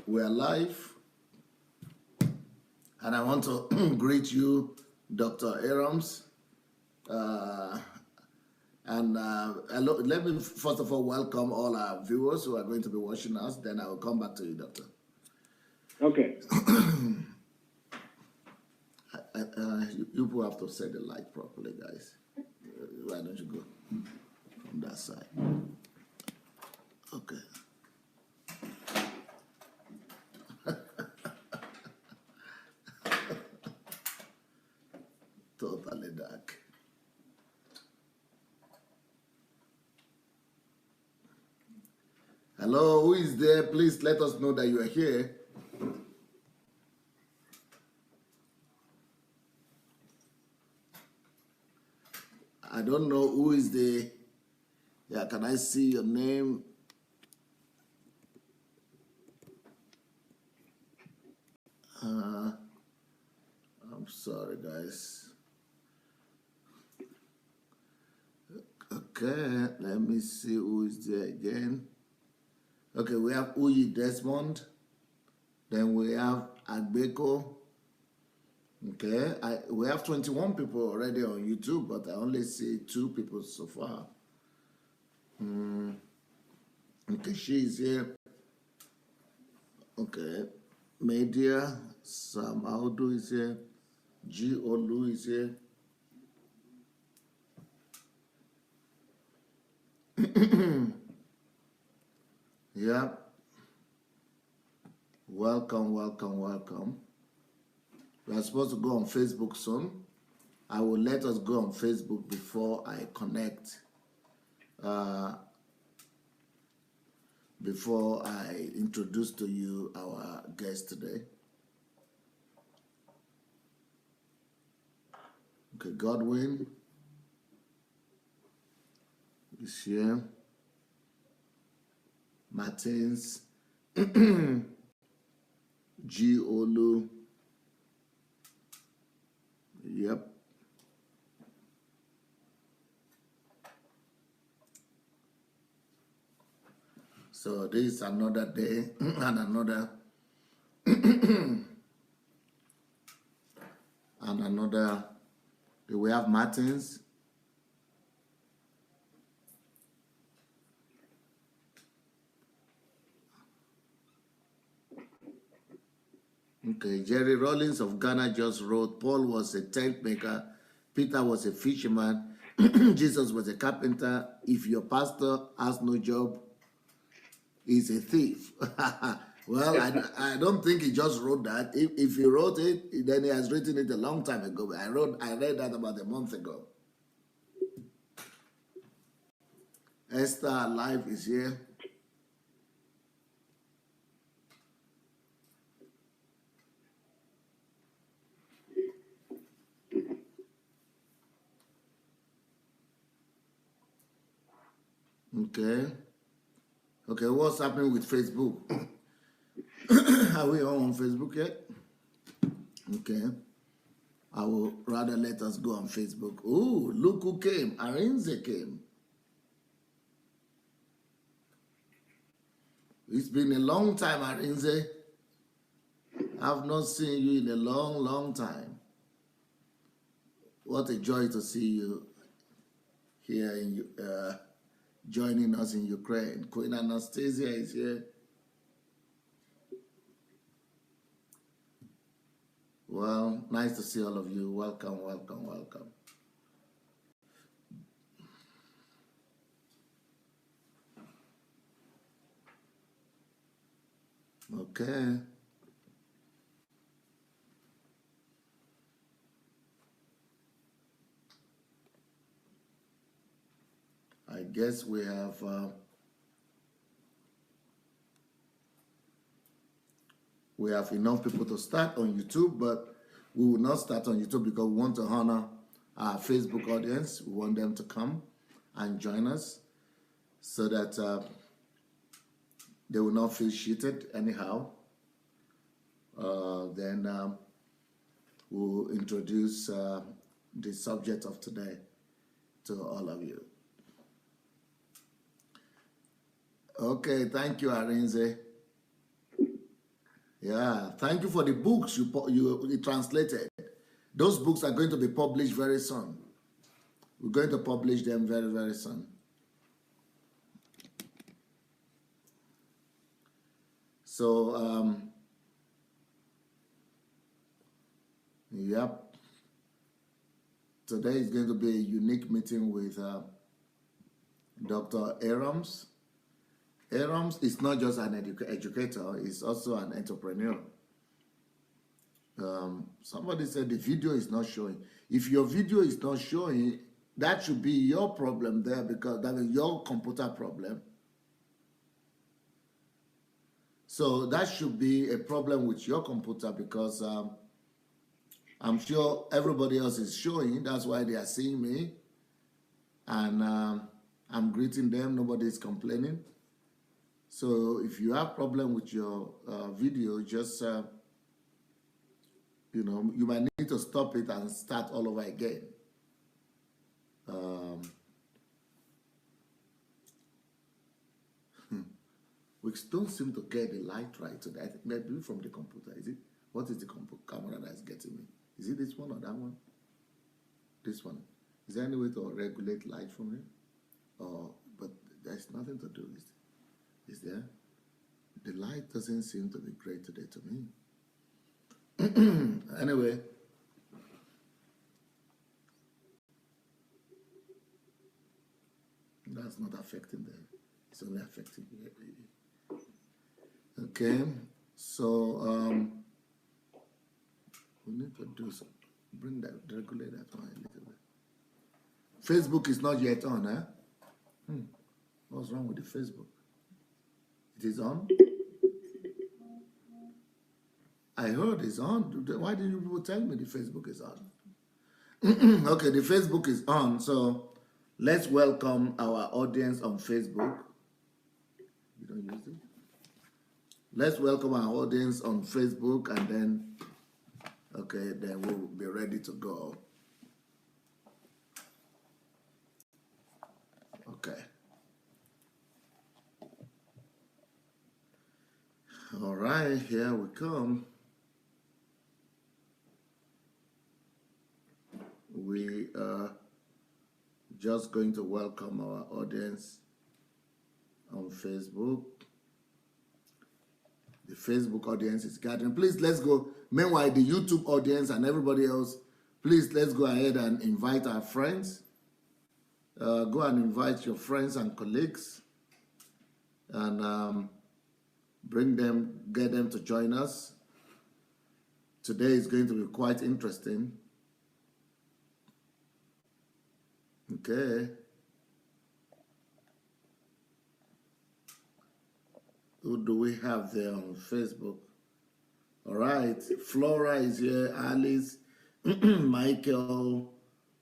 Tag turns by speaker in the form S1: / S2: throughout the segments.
S1: We're live, and I want to greet you, Dr. AROMS. Hello, let me first of all welcome all our viewers who are going to be watching us. Then I will come back to you, Doctor.
S2: Okay.
S1: You will have to set the light properly, guys. Why don't you go from that side? Okay. Totally dark. Hello, who is there? Please let us know that you are here. I don't know who is there. Yeah, can I see your name? I'm sorry, guys. Okay, let me see who is there again. Okay, we have Uyi Desmond. Then we have Agbeko. Okay, we have 21 people already on YouTube, but I only see 2 people so far. Okay, she is here. Okay, Media, Sam Audu is here. G. Olu is here. Yeah. Welcome, welcome, welcome. We are supposed to go on Facebook soon. I will let us go on Facebook before I connect. Before I introduce to you our guest today. Okay, Godwin is here. Martins, G. Olu. Yep. So this is another day and another we have Martins. Okay, Jerry Rollins of Ghana just wrote, Paul was a tent maker, Peter was a fisherman, Jesus was a carpenter. If your pastor has no job, he's a thief. Well, I don't think he just wrote that. If he wrote it, then he has written it a long time ago. I read that about a month ago. Esther Alive is here. Okay, what's happening with Facebook? Are we on Facebook yet? Okay. I will rather let us go on Facebook. Oh, look who came. Arinze came. It's been a long time, Arinze. I've not seen you in a long, long time. What a joy to see you here in joining us in Ukraine. Queen Anastasia is here. Well, nice to see all of you. Welcome, welcome, welcome. Okay. I guess we have enough people to start on YouTube, but we will not start on YouTube because we want to honor our Facebook audience. We want them to come and join us so that they will not feel cheated anyhow. Then we'll introduce the subject of today to all of you. Okay, thank you, Arinze. Yeah, thank you for the books you translated. Those books are going to be published very soon. We're going to publish them very, very soon. So, yep. Today is going to be a unique meeting with Dr. AROMS. AROMS is not just an educator, he's also an entrepreneur. Somebody said the video is not showing. If your video is not showing, that should be your problem there, because that is your computer problem. So that should be a problem with your computer, because I'm sure everybody else is showing. That's why they are seeing me. And I'm greeting them. Nobody is complaining. So if you have problem with your video, just, you know, you might need to stop it and start all over again. We don't seem to get the light right today. I think maybe from the computer. Is it? What is the camera that's getting me? Is it this one or that one? This one. Is there any way to regulate light from here? But there's nothing to do. Is there? The light doesn't seem to be great today to me. Anyway. That's not affecting them. It's only affecting me. Okay. So we need to do some. Bring that, regulate that one a little bit. Facebook is not yet on, huh? What's wrong with the Facebook? It is on? I heard it's on. Why did you people tell me the Facebook is on? Okay, the Facebook is on. So let's welcome our audience on Facebook. You don't use it? Let's welcome our audience on Facebook, and then, okay, then we'll be ready to go. Okay. All right, here we come. We are just going to welcome our audience on Facebook. The Facebook audience is gathering. Please, let's go. Meanwhile, the YouTube audience and everybody else, please, let's go ahead and invite our friends. Go and invite your friends and colleagues, and bring them, get them to join us. Today is going to be quite interesting. Okay. Who do we have there on Facebook? All right. Flora is here. Alice, Michael,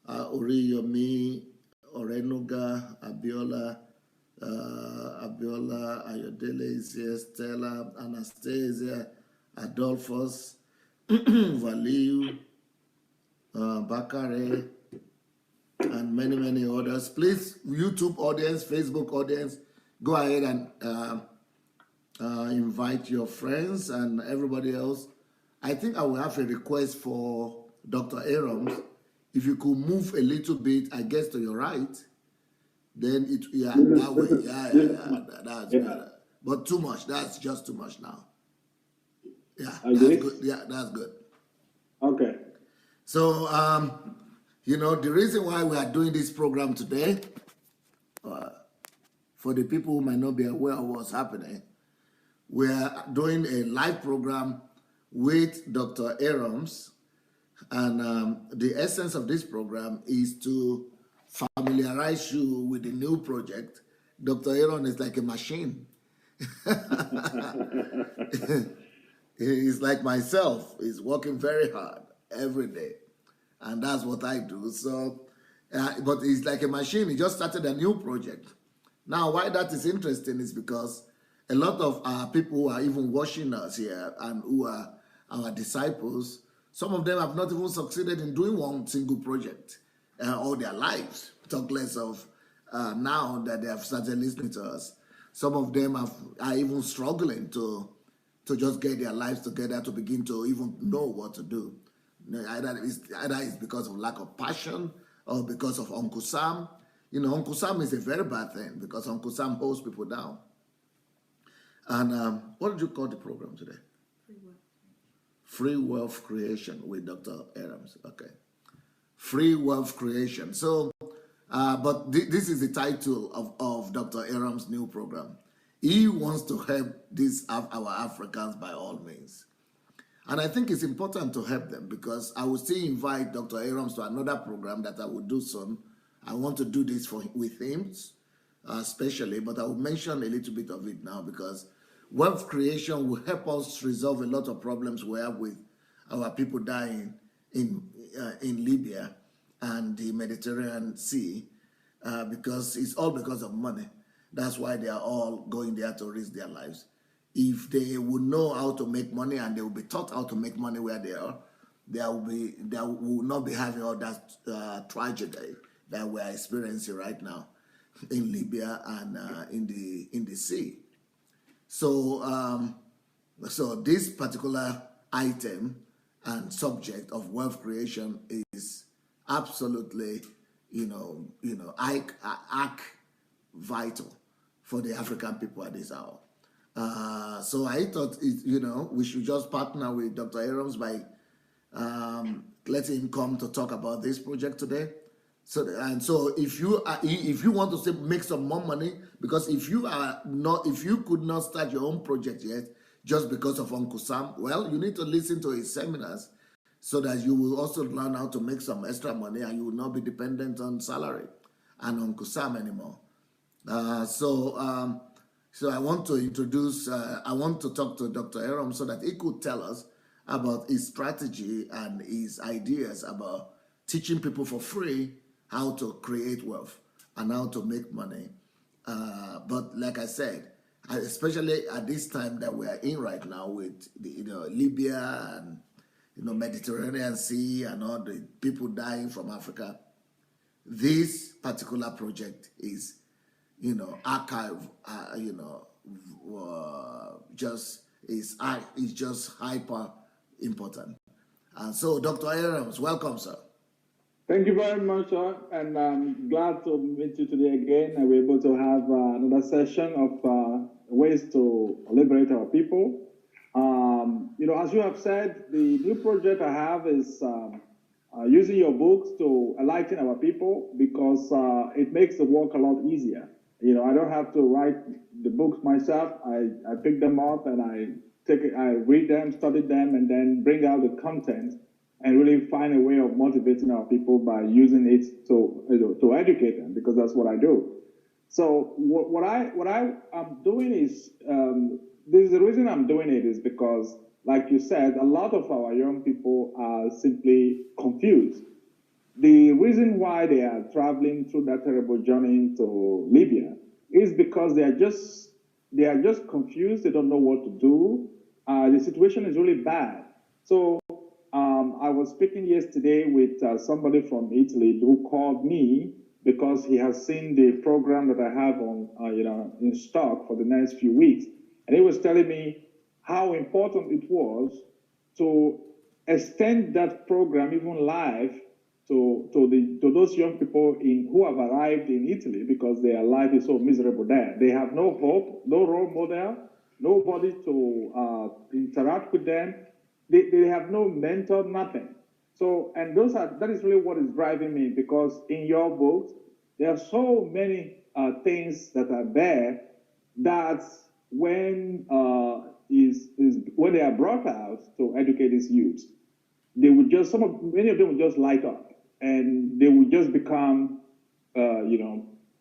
S1: Oriyomi, Orenuga, Abiola, Ayodele is here. Stella, Anastasia, Adolphus, Valiu, Bakare, and many, many others. Please, YouTube audience, Facebook audience, go ahead and invite your friends and everybody else. I think I will have a request for Dr. AROMS. If you could move a little bit, I guess, to your right, then it, yeah, that way, that's better. But too much, that's just too much now. Yeah, that's good. Yeah, that's good.
S2: Okay.
S1: So, you know, the reason why we are doing this program today, for the people who might not be aware of what's happening, we are doing a live program with Dr. AROMS, and the essence of this program is to familiarize you with the new project. Dr. AROMS is like a machine. He's like myself. He's working very hard every day, and that's what I do. So, but he's like a machine. He just started a new project. Now, why that is interesting is because a lot of our people who are even watching us here and who are our disciples, some of them have not even succeeded in doing one single project all their lives, talk less of now that they have started listening to us. Some of them are even struggling to to just get their lives together to begin to even know what to do. Either it's because of lack of passion or because of Uncle Sam. Uncle Sam is a very bad thing because Uncle Sam holds people down. And what did you call the program today? Free Wealth Creation with Dr. AROMS. Okay. Free Wealth Creation. So, but this is the title of Dr. AROMS' new program. He wants to help our Africans by all means. And I think it's important to help them because I will still invite Dr. AROMS to another program that I will do soon. I want to do this with him, especially, but I will mention a little bit of it now because wealth creation will help us resolve a lot of problems we have with our people dying in Libya and the Mediterranean Sea because it's all because of money. That's why they are all going there to risk their lives. If they would know how to make money and they will be taught how to make money where they are, they will not be having all that tragedy that we are experiencing right now in Libya and in the sea. So, so this particular item and subject of wealth creation is absolutely, arc vital for the African people at this hour. So I thought, we should just partner with Dr. AROMS by letting him come to talk about this project today. So if you want to make some more money, because if you could not start your own project yet just because of Uncle Sam, well, you need to listen to his seminars so that you will also learn how to make some extra money and you will not be dependent on salary and Uncle Sam anymore. So I want to talk to Dr. AROMS so that he could tell us about his strategy and his ideas about teaching people for free how to create wealth and how to make money. But like I said, especially at this time that we are in right now with Libya and Mediterranean Sea and all the people dying from Africa, this particular project is just hyper important. And so, Dr. AROMS, welcome, sir.
S2: Thank you very much, sir, and I'm glad to meet you today again. And we're able to have another session of ways to liberate our people. As you have said, the new project I have is using your books to enlighten our people because it makes the work a lot easier. I don't have to write the books myself. I pick them up and I read them, study them, and then bring out the content and really find a way of motivating our people by using it to educate them, because that's what I do. So what I am doing is, this is the reason I'm doing it is because, like you said, a lot of our young people are simply confused. The reason why they are traveling through that terrible journey to Libya is because they are just confused. They don't know what to do. The situation is really bad. So I was speaking yesterday with somebody from Italy who called me because he has seen the program that I have on, in stock for the next few weeks, and he was telling me how important it was to extend that program even live to those young people who have arrived in Italy, because their life is so miserable there. They have no hope, no role model, nobody to interact with them. They have no mentor, nothing. So, and that is really what is driving me, because in your books, there are so many things that are there that when they are brought out to educate these youths, they would just, many of them would just light up, and they would just become,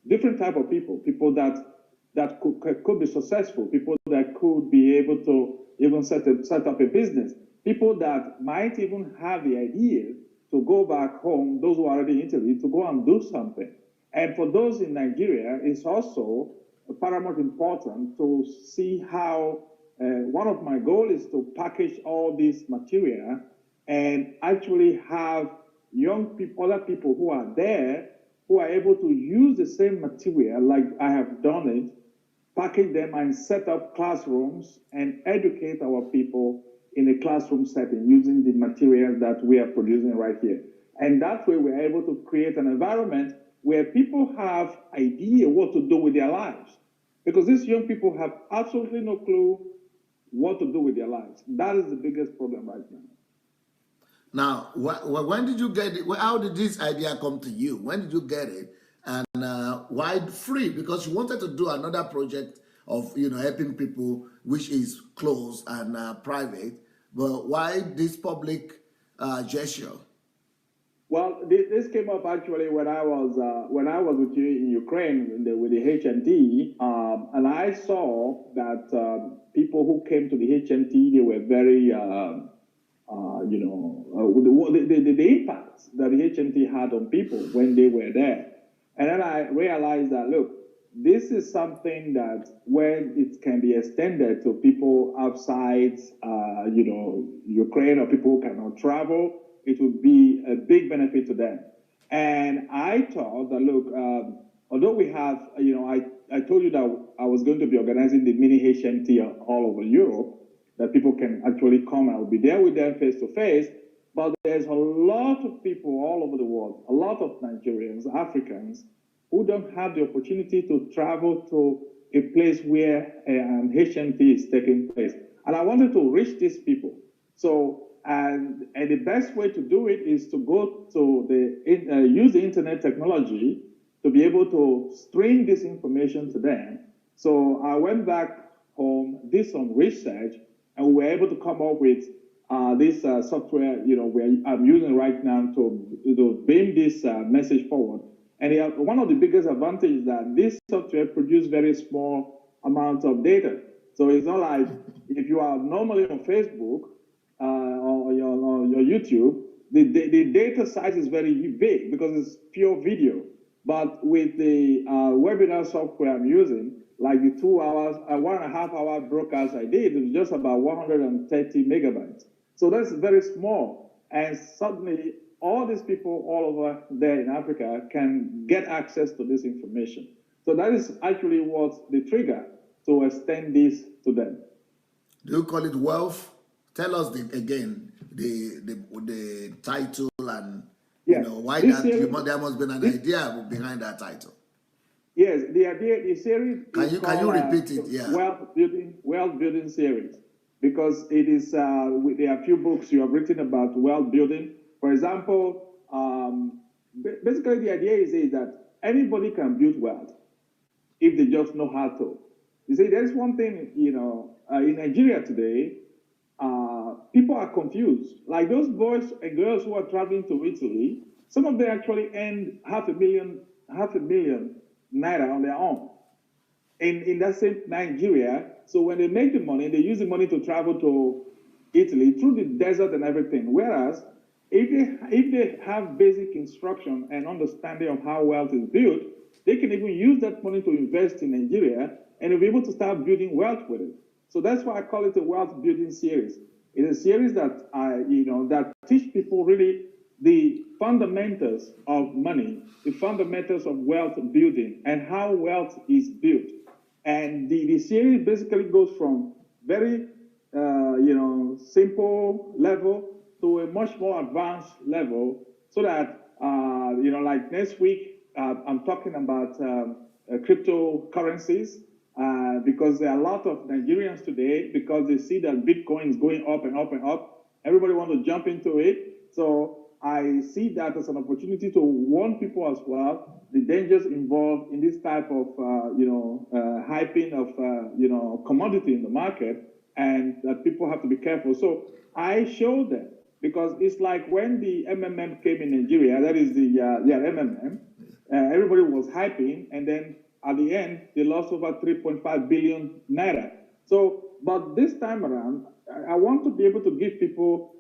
S2: different type of people that could be successful, people that could be able to even set up a business, people that might even have the idea to go back home, those who are already in Italy, to go and do something. And for those in Nigeria, it's also paramount important to see how, one of my goals is to package all this material and actually have young people, other people who are there, who are able to use the same material like I have done it, package them, and set up classrooms and educate our people in a classroom setting using the materials that we are producing right here. And that way we're able to create an environment where people have idea what to do with their lives. Because these young people have absolutely no clue what to do with their lives. That is the biggest problem right now.
S1: Now, when did you get it? How did this idea come to you? When did you get it? And why free? Because you wanted to do another project of helping people, which is closed and private. But why this public gesture?
S2: Well, this came up actually when I was with you in Ukraine with the HNT, and I saw that people who came to the HNT, they were very the impacts that the HNT had on people when they were there. And then I realized that, look, this is something that when it can be extended to people outside, Ukraine, or people who cannot travel, it would be a big benefit to them. And I thought that, look, although we have, I told you that I was going to be organizing the mini HNT all over Europe, that people can actually come. I will be there with them face to face. But there's a lot of people all over the world, a lot of Nigerians, Africans, who don't have the opportunity to travel to a place where an HNT is taking place. And I wanted to reach these people. So, and the best way to do it is to go to use the internet technology to be able to stream this information to them. So I went back home, did some research, and we were able to come up with this software, where I'm using right now to beam this message forward. And one of the biggest advantages is that this software produces very small amounts of data. So it's not like if you are normally on Facebook or your YouTube, the data size is very big because it's pure video. But with the webinar software I'm using, like the 2 hours, 1.5 hour broadcast I did, it was just about 130 megabytes. So that's very small. And suddenly, all these people all over there in Africa can get access to this information. So that is actually what the trigger to extend this to them.
S1: Do you call it wealth? Tell us again the title and why that there must be an idea behind that title.
S2: Yes, the idea, the series.
S1: Can you repeat it? Yeah.
S2: Wealth building series, because it is. There are a few books you have written about wealth building. For example, basically the idea is that anybody can build wealth if they just know how to. You see, there's one thing, in Nigeria today, people are confused. Like those boys and girls who are traveling to Italy, some of them actually earn half a million naira on their own in that same Nigeria. So when they make the money, they use the money to travel to Italy through the desert and everything. Whereas if they have basic instruction and understanding of how wealth is built, they can even use that money to invest in Nigeria and they'll be able to start building wealth with it. So that's why I call it a wealth building series. It's a series that that teach people really the fundamentals of money, the fundamentals of wealth building, and how wealth is built. And the series basically goes from very simple level to a much more advanced level, so that like next week I'm talking about cryptocurrencies. Because there are a lot of Nigerians today, because they see that Bitcoin is going up and up and up, everybody wants to jump into it. So I see that as an opportunity to warn people as well, the dangers involved in this type of, hyping of, commodity in the market, and that people have to be careful. So I show them, because it's like when the MMM came in Nigeria, that is the MMM, everybody was hyping, and then at the end, they lost over 3.5 billion naira. So, but this time around, I want to be able to give people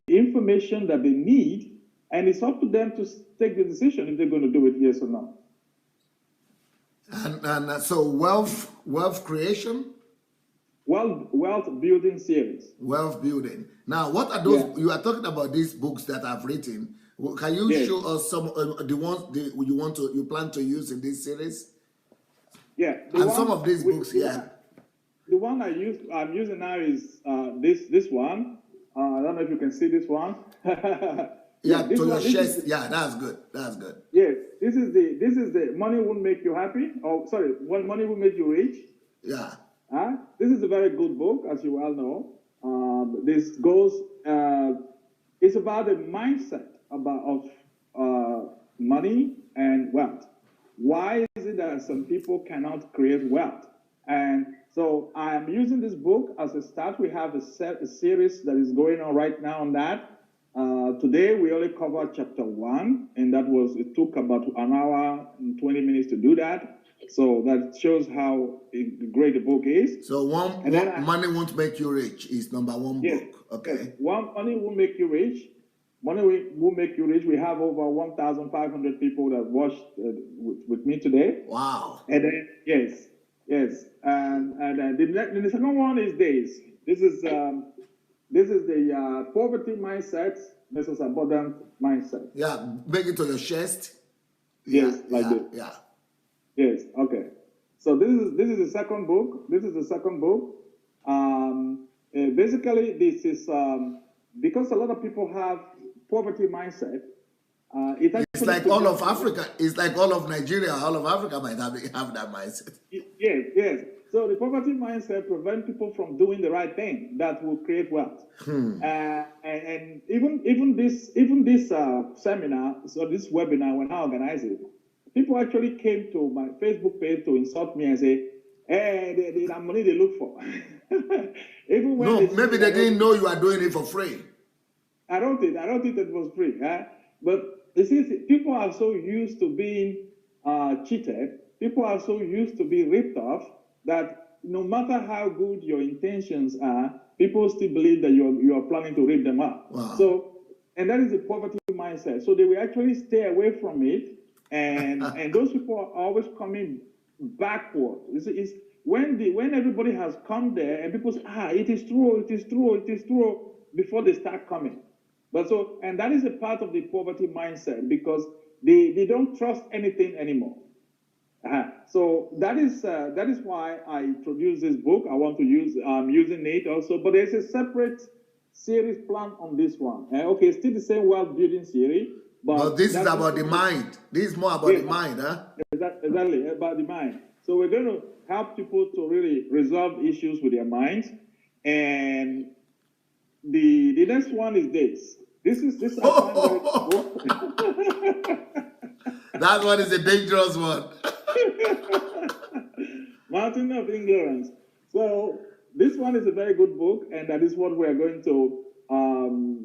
S2: information that they need, and it's up to them to take the decision if they're going to do it, yes or no.
S1: And so wealth creation?
S2: Wealth building series.
S1: Wealth building. Now, what are those? Yeah. You are talking about these books that I've written. Can you show us some the ones you plan to use in this series?
S2: Yeah,
S1: And some of these books, yeah.
S2: The one I'm using now is this one. I don't know if you can see this one.
S1: Yeah,
S2: this
S1: to
S2: one,
S1: your chest. Yeah, that's good. That's good.
S2: Yes, this is the money won't make you happy. Oh, sorry, when money will make you rich.
S1: Yeah.
S2: This is a very good book, as you well know. This goes. It's about the mindset of money and wealth. Why is it that some people cannot create wealth? And so I am using this book as a start. We have a series that is going on right now on that. Today we only covered chapter 1, and it took about an hour and 20 minutes to do that. So that shows how great the book is.
S1: So money won't make you rich is number 1 book. Okay.
S2: Yes. Money will make you rich. Money will make you rich. We have over 1,500 people that watched with me today.
S1: Wow.
S2: And then yes. And the second one is this. This is the poverty mindset versus abundant mindset.
S1: Yeah, make it to your chest.
S2: Yes, this.
S1: Yeah.
S2: Yes. Okay. So this is the second book. Basically, this is because a lot of people have poverty mindset.
S1: It's like all of Africa. It's like all of Nigeria. All of Africa might have that mindset.
S2: Yes. So the poverty mindset prevents people from doing the right thing that will create wealth. And even this seminar, so this webinar, when I organized it, people actually came to my Facebook page to insult me and say, "Hey, that money they look for." Even when
S1: maybe they didn't know you are doing it for free.
S2: I don't think it was free. But you see, people are so used to being cheated. People are so used to being ripped off that no matter how good your intentions are, people still believe that you are planning to rip them up.
S1: Wow.
S2: So, and that is the poverty mindset. So they will actually stay away from it, and those people are always coming backward. It's when everybody has come there and people say, it is true, before they start coming. But and that is a part of the poverty mindset because they don't trust anything anymore. So that is why I introduced this book. I'm using it also, but there's a separate series plan on this one. Okay, still the same wealth building series,
S1: but this is about the mind. This is more about the mind, huh?
S2: Exactly, about the mind. So we're going to help people to really resolve issues with their minds. And the next one is this. This I find very
S1: That one is a dangerous one.
S2: Mountain of Ignorance. So this one is a very good book, and that is what we are going to.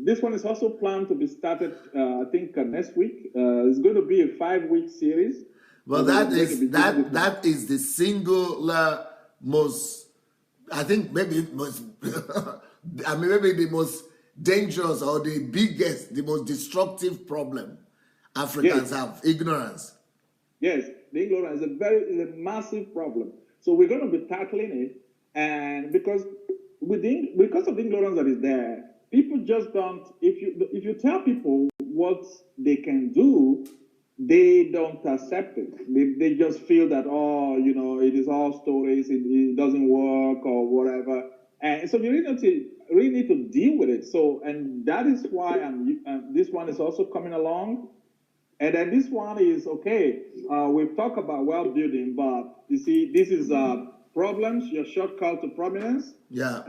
S2: This one is also planned to be started, I think, next week. It's going to be a 5-week series.
S1: Well, that is the singular most. I think maybe most. Maybe the most dangerous or the biggest, the most destructive problem Africans have: ignorance.
S2: Yes, the ignorance is a massive problem. So we're going to be tackling it, and because of the ignorance that is there, people just don't. If you tell people what they can do, they don't accept it. They just feel that it is all stories. It doesn't work or whatever. And so you really need to deal with it. So, and that is why this one is also coming along. And then this one is, okay, we've talked about wealth building, but you see, this is problems, your shortcut to prominence.
S1: Yeah.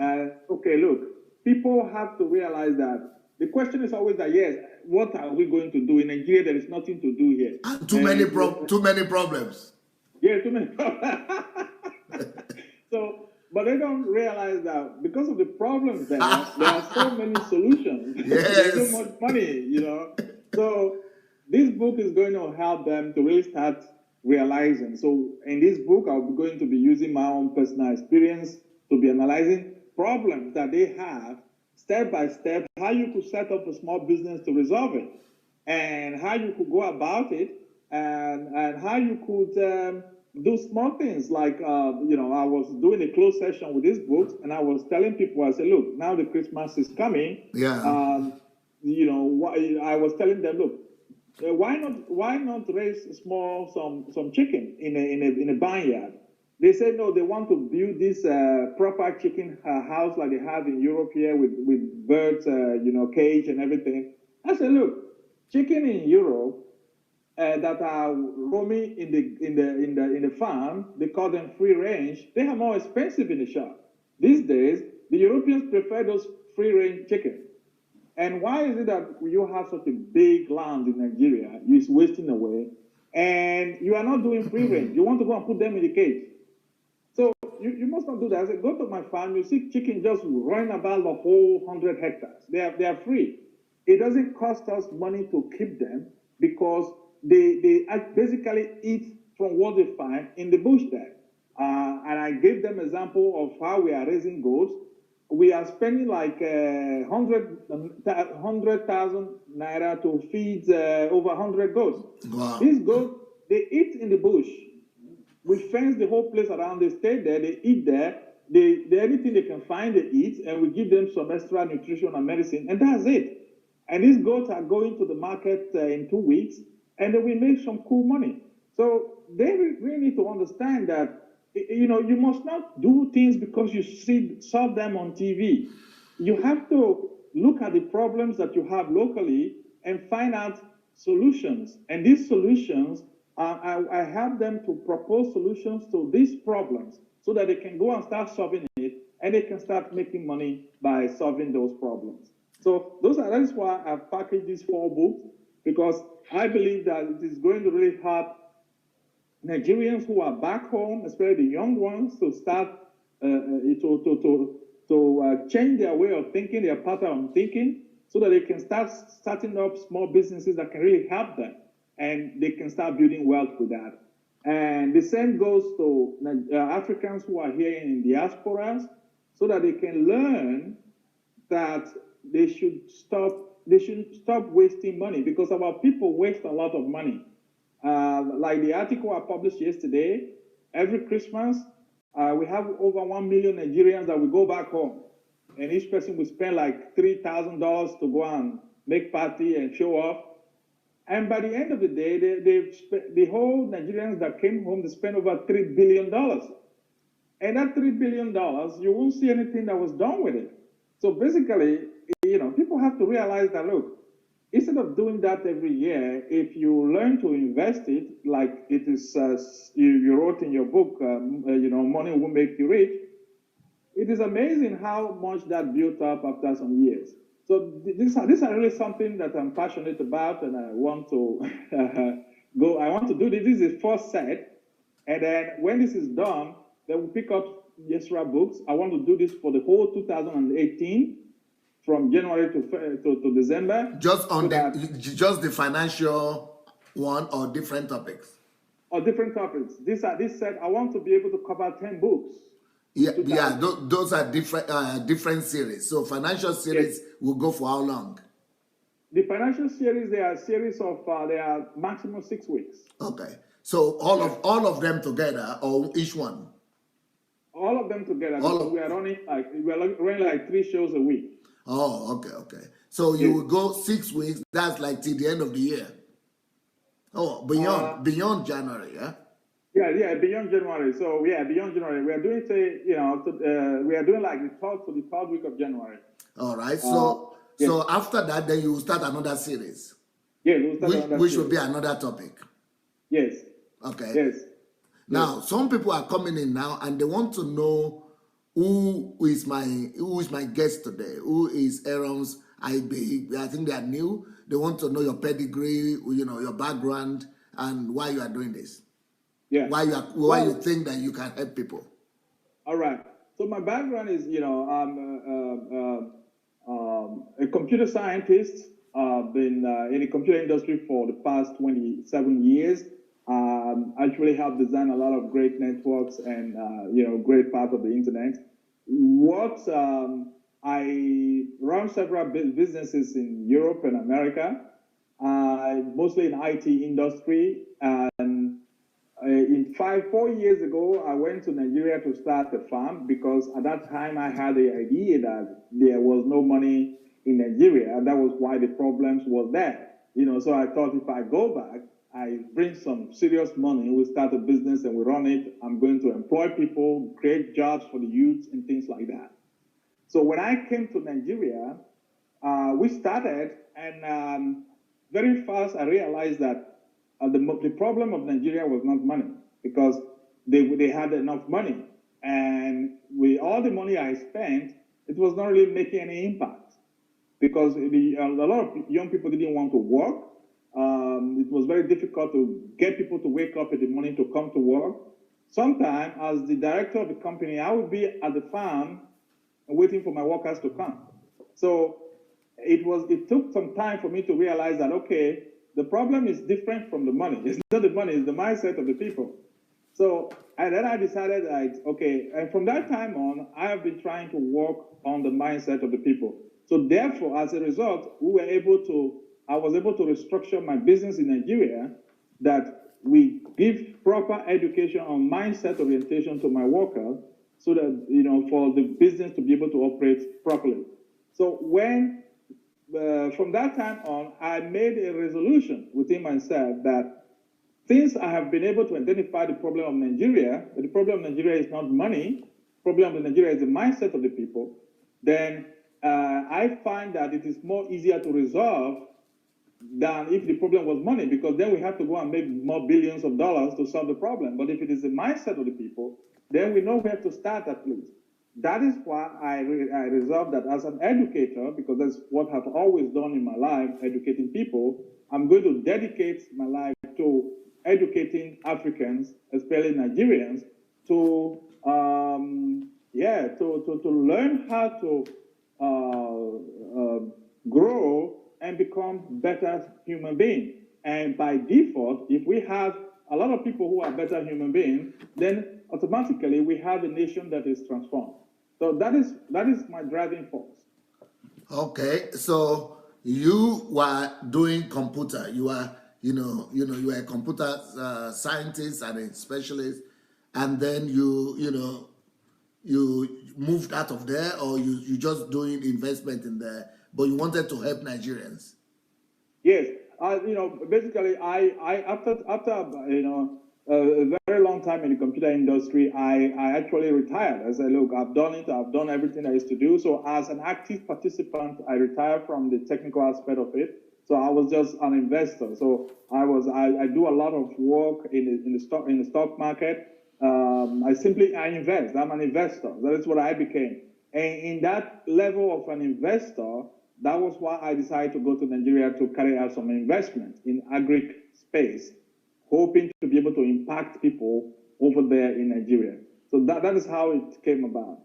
S2: Okay, look, people have to realize that the question is always that, yes, what are we going to do? In Nigeria, there is nothing to do here.
S1: And too many problems.
S2: Yeah, too many problems. But they don't realize that because of the problems there are so many solutions.
S1: Yes.
S2: There's so much money, So this book is going to help them to really start realizing. So in this book, I'll be going to be using my own personal experience to be analyzing problems that they have, step by step, how you could set up a small business to resolve it, and how you could go about it, and how you could do small things like, I was doing a closed session with these books, and I was telling people, I said, look, now the Christmas is coming.
S1: Yeah.
S2: I was telling them, look, why not raise some chicken in a barnyard? They say no, they want to build this proper chicken house like they have in Europe here with birds, cage and everything. I said, look, chicken in Europe that are roaming in the farm, they call them free range. They are more expensive in the shop. These days, the Europeans prefer those free range chicken. And why is it that you have such a big land in Nigeria, it's wasting away, and you are not doing free range? You want to go and put them in the cage. So you must not do that. I said, go to my farm, you see chicken just running about the whole 100 hectares. They are free. It doesn't cost us money to keep them because they basically eat from what they find in the bush there. And I gave them example of how we are raising goats. We are spending like 100,000 naira to feed over 100 goats.
S1: Wow.
S2: These goats, they eat in the bush. We fence the whole place around. They stay there. They eat there. They anything they can find, they eat, and we give them some extra nutrition and medicine, and that's it. And these goats are going to the market in 2 weeks, and then we make some cool money. So they really need to understand that you must not do things because you saw them on TV. You have to look at the problems that you have locally and find out solutions. And these solutions, I help them to propose solutions to these problems so that they can go and start solving it, and they can start making money by solving those problems. So that is why I've packaged these 4 books, because I believe that it is going to really help Nigerians who are back home, especially the young ones, to start to change their way of thinking, their pattern of thinking, so that they can start starting up small businesses that can really help them, and they can start building wealth with that. And the same goes to Africans who are here in diasporas, so that they can learn that they should stop wasting money, because our people waste a lot of money. Like the article I published yesterday, every Christmas, we have over 1 million Nigerians that will go back home. And each person will spend like $3,000 to go and make party and show off. And by the end of the day, the whole Nigerians that came home, they spent over $3 billion. And that $3 billion, you won't see anything that was done with it. So basically, people have to realize that, look, instead of doing that every year, if you learn to invest it, like it is, you wrote in your book, Money Will Make You Rich, it is amazing how much that built up after some years. So these are really something that I'm passionate about, and I want to I want to do this. This is the first set, and then when this is done, then we'll pick up extra books. I want to do this for the whole 2018. From January to December.
S1: Just the financial one, or different topics?
S2: Or different topics. This set, I want to be able to cover 10 books.
S1: Yeah. Those are different series. So financial series will go for how long?
S2: The financial series, they are a series of they are maximum 6 weeks.
S1: Okay. So all of them together, or each one?
S2: All of them together. We are running like 3 shows a week.
S1: Oh, okay. So you will go 6 weeks. That's like till the end of the year. Oh, beyond January, yeah.
S2: Yeah, beyond January. So beyond January, we are doing we are doing like the 3rd week of January.
S1: All right. So after that, then you will start another series.
S2: Yeah, we'll start another
S1: which
S2: series.
S1: will be another topic.
S2: Yes.
S1: Okay.
S2: Yes.
S1: Now, some people are coming in now, and they want to know who is my guest today. Who is AROMS AIGBEHI? I think they are new. They want to know your pedigree, your background, and why you are doing this.
S2: Yeah.
S1: Why you think that you can help people.
S2: All right. So my background is, I'm a computer scientist. I've been in the computer industry for the past 27 years. Actually helped design a lot of great networks and, great part of the internet. I run several businesses in Europe and America, mostly in IT industry. And 4 years ago, I went to Nigeria to start a farm, because at that time I had the idea that there was no money in Nigeria, and that was why the problems was there. So I thought if I go back, I bring some serious money, we start a business and we run it. I'm going to employ people, create jobs for the youth and things like that. So when I came to Nigeria, we started, and very fast I realized that the problem of Nigeria was not money, because they had enough money, and with all the money I spent, it was not really making any impact, because a lot of young people didn't want to work. It was very difficult to get people to wake up in the morning to come to work. Sometimes, as the director of the company, I would be at the farm waiting for my workers to come. So it took some time for me to realize that, okay, the problem is different from the money. It's not the money, it's the mindset of the people. So then I decided that, okay, and from that time on, I have been trying to work on the mindset of the people. So therefore, as a result, I was able to restructure my business in Nigeria, that we give proper education on mindset orientation to my workers, so that, for the business to be able to operate properly. So from that time on, I made a resolution within myself that since I have been able to identify the problem of Nigeria, but the problem of Nigeria is not money, the problem of Nigeria is the mindset of the people, then I find that it is more easier to resolve than if the problem was money, because then we have to go and make more billions of dollars to solve the problem. But if it is the mindset of the people, then we know where to start at least. That is why I resolved that as an educator, because that's what I've always done in my life, educating people, I'm going to dedicate my life to educating Africans, especially Nigerians, to learn how to grow and become better human beings. And by default, if we have a lot of people who are better human beings, then automatically we have a nation that is transformed. So that is my driving force.
S1: Okay, so you were doing computer. You are, you are a computer scientist and a specialist, and then you moved out of there, or you just doing investment in there, but you wanted to help Nigerians.
S2: Yes, basically, I after a very long time in the computer industry, I actually retired. I said, look, I've done it. I've done everything I used to do. So as an active participant, I retired from the technical aspect of it. So I was just an investor. So I do a lot of work in the stock market. I invest. I'm an investor. That is what I became. And in that level of an investor, that was why I decided to go to Nigeria to carry out some investment in agri space, hoping to be able to impact people over there in Nigeria. So that is how it came about.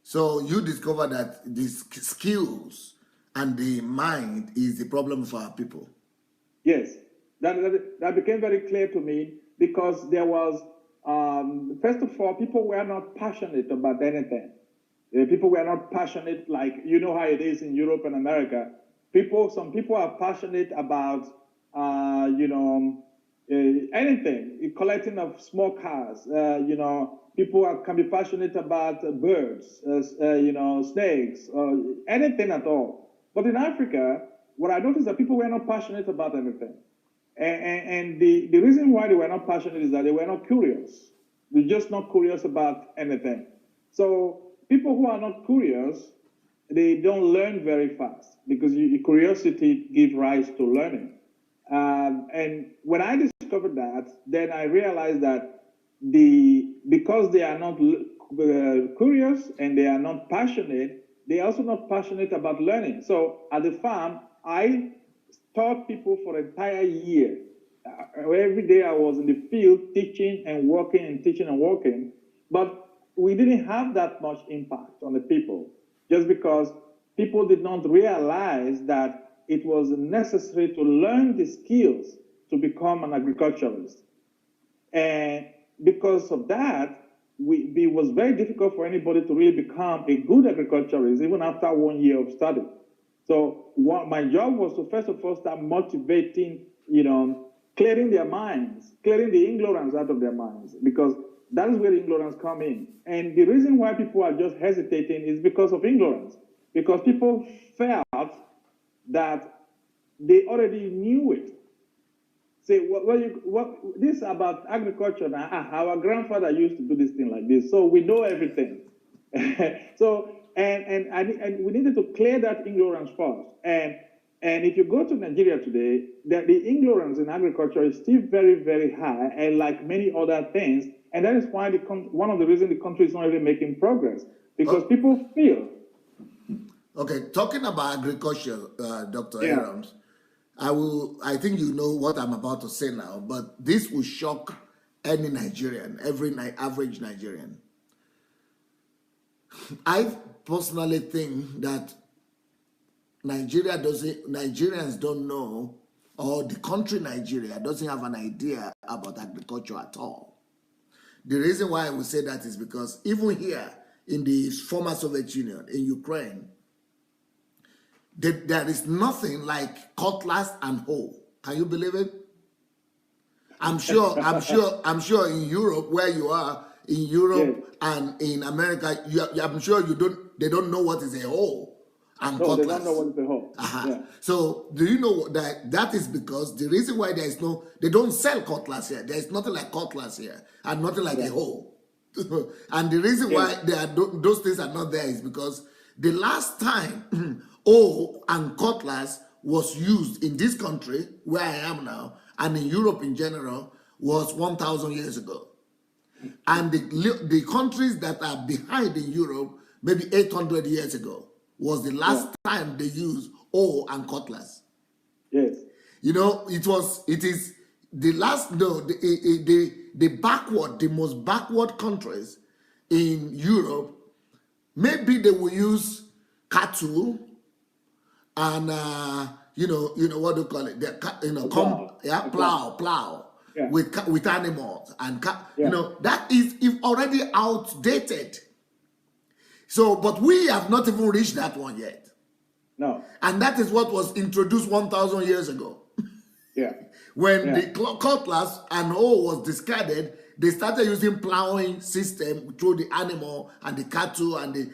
S1: So you discovered that the skills and the mind is the problem for our people.
S2: Yes, that became very clear to me, because there was, first of all, people were not passionate about anything. People were not passionate, like, you know how it is in Europe and America. Some people are passionate about, anything, collecting of small cars. People can be passionate about birds, snakes, anything at all. But in Africa, what I noticed is that people were not passionate about anything. And the reason why they were not passionate is that they were not curious. They're just not curious about anything. So people who are not curious, they don't learn very fast, because curiosity gives rise to learning. And when I discovered that, then I realized that because they are not curious and they are not passionate, they are also not passionate about learning. So at the farm, I taught people for an entire year. Every day I was in the field teaching and working and teaching and working, but we didn't have that much impact on the people, just because people did not realize that it was necessary to learn the skills to become an agriculturalist. And because of that, it was very difficult for anybody to really become a good agriculturalist, even after 1 year of study. So my job was to first of all start motivating, clearing their minds, clearing the ignorance out of their minds, because that is where the ignorance come in. And the reason why people are just hesitating is because of ignorance, because people felt that they already knew it. say, this about agriculture now, our grandfather used to do this thing like this, so we know everything. So, and we needed to clear that ignorance first. And if you go to Nigeria today, the ignorance in agriculture is still very, very high, and like many other things. And that is why one of the reasons the country is not really making progress, because people feel.
S1: Okay, talking about agriculture, Dr.
S2: Yeah.
S1: AROMS, I think you know what I'm about to say now, but this will shock any Nigerian, every average Nigerian. I personally think that Nigerians don't know, or the country Nigeria doesn't have an idea about agriculture at all. The reason why I would say that is because even here in the former Soviet Union, in Ukraine, there is nothing like cutlass and hoe. Can you believe it? I'm sure in Europe, where you are, in Europe and in America, I'm sure they don't know what is a hoe and cutlass.
S2: They don't know what is a hoe. Yeah.
S1: So do you know that is because the reason why they don't sell cutlass here. There is nothing like cutlass here and nothing like a hoe. And the reason why those things are not there is because the last time hoe and cutlass was used in this country where I am now and in Europe in general was 1,000 years ago. And the countries that are behind in Europe, maybe 800 years ago, was the last time they used hoe and cutlass.
S2: Yes.
S1: You know, it is the last, no, the most backward countries in Europe, maybe they will use cattle and, you know what do you call it? Plow. Yeah. With animals and you know, that is already outdated. So, but we have not even reached that one yet.
S2: No.
S1: And that is what was introduced 1,000 years ago.
S2: Yeah.
S1: When the cutlass and hoe was discarded, they started using plowing system through the animal and the cattle and the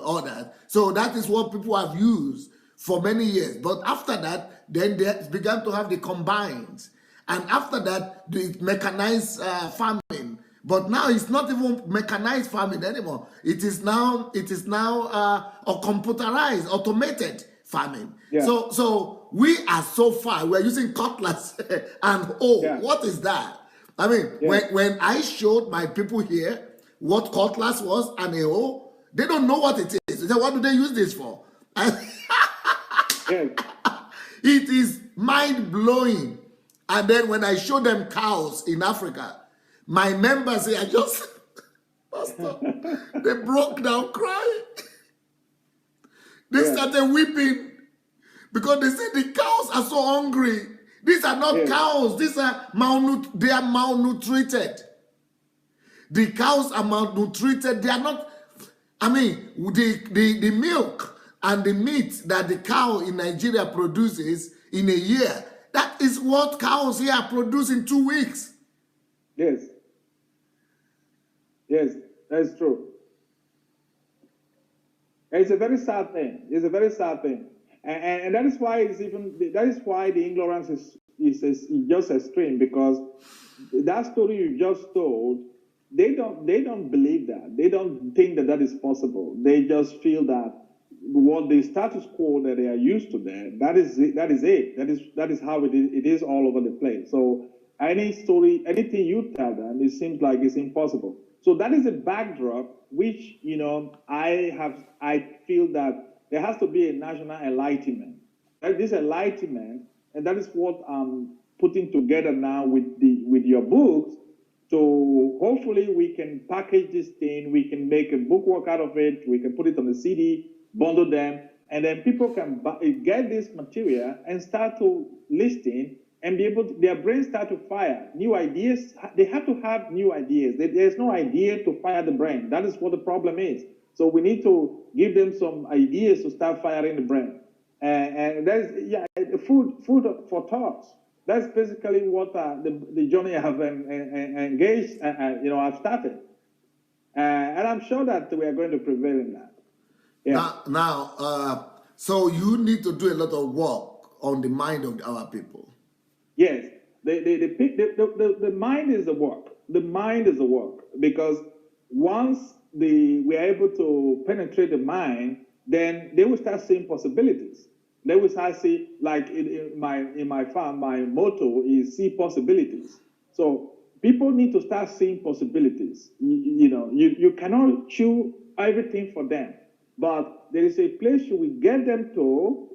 S1: all that. So that is what people have used for many years. But after that, then they began to have the combines. And after that, the mechanized farming. But now it's not even mechanized farming anymore. It is now a computerized, automated farming. Yeah. So we are so far. We're using cutlass and hoe. Yeah. What is that? I mean, when I showed my people here what cutlass was and a hoe, they don't know what it is. They say, what do they use this for? It is mind-blowing. And then when I show them cows in Africa, my members say, Pastor, they broke down crying. They started weeping because they said the cows are so hungry. These are not cows. These are they are malnutrited. The cows are malnutrited. They are not, I mean, the milk and the meat that the cow in Nigeria produces in a year, that is what cows here produce in 2 weeks.
S2: Yes. Yes, that's true. It's a very sad thing. It's a very sad thing. And that is why the ignorance is just extreme, because that story you just told, they don't believe that. They don't think that is possible. They just feel that what the status quo that they are used to there, that is it. That is how it is all over the place. So any story, anything you tell them, it seems like it's impossible. So that is a backdrop, which, you know, I feel that there has to be a national enlightenment. This enlightenment, and that is what I'm putting together now with your books. So hopefully we can package this thing, we can make a bookwork out of it, we can put it on the CD, bundle them, and then people can get this material and start to listen and be able to, their brains start to fire new ideas. They have to have new ideas. There's no idea to fire the brain. That is what the problem is. So we need to give them some ideas to start firing the brain. And that's food for thoughts. That's basically what the journey I have engaged, I've started. And I'm sure that we are going to prevail in that. Yeah.
S1: So you need to do a lot of work on the mind of our people.
S2: Yes. The mind is the work. The mind is the work, because once we are able to penetrate the mind, then they will start seeing possibilities. They will start see, like in my farm, my motto is see possibilities. So people need to start seeing possibilities. You cannot chew everything for them, but there is a place you will get them to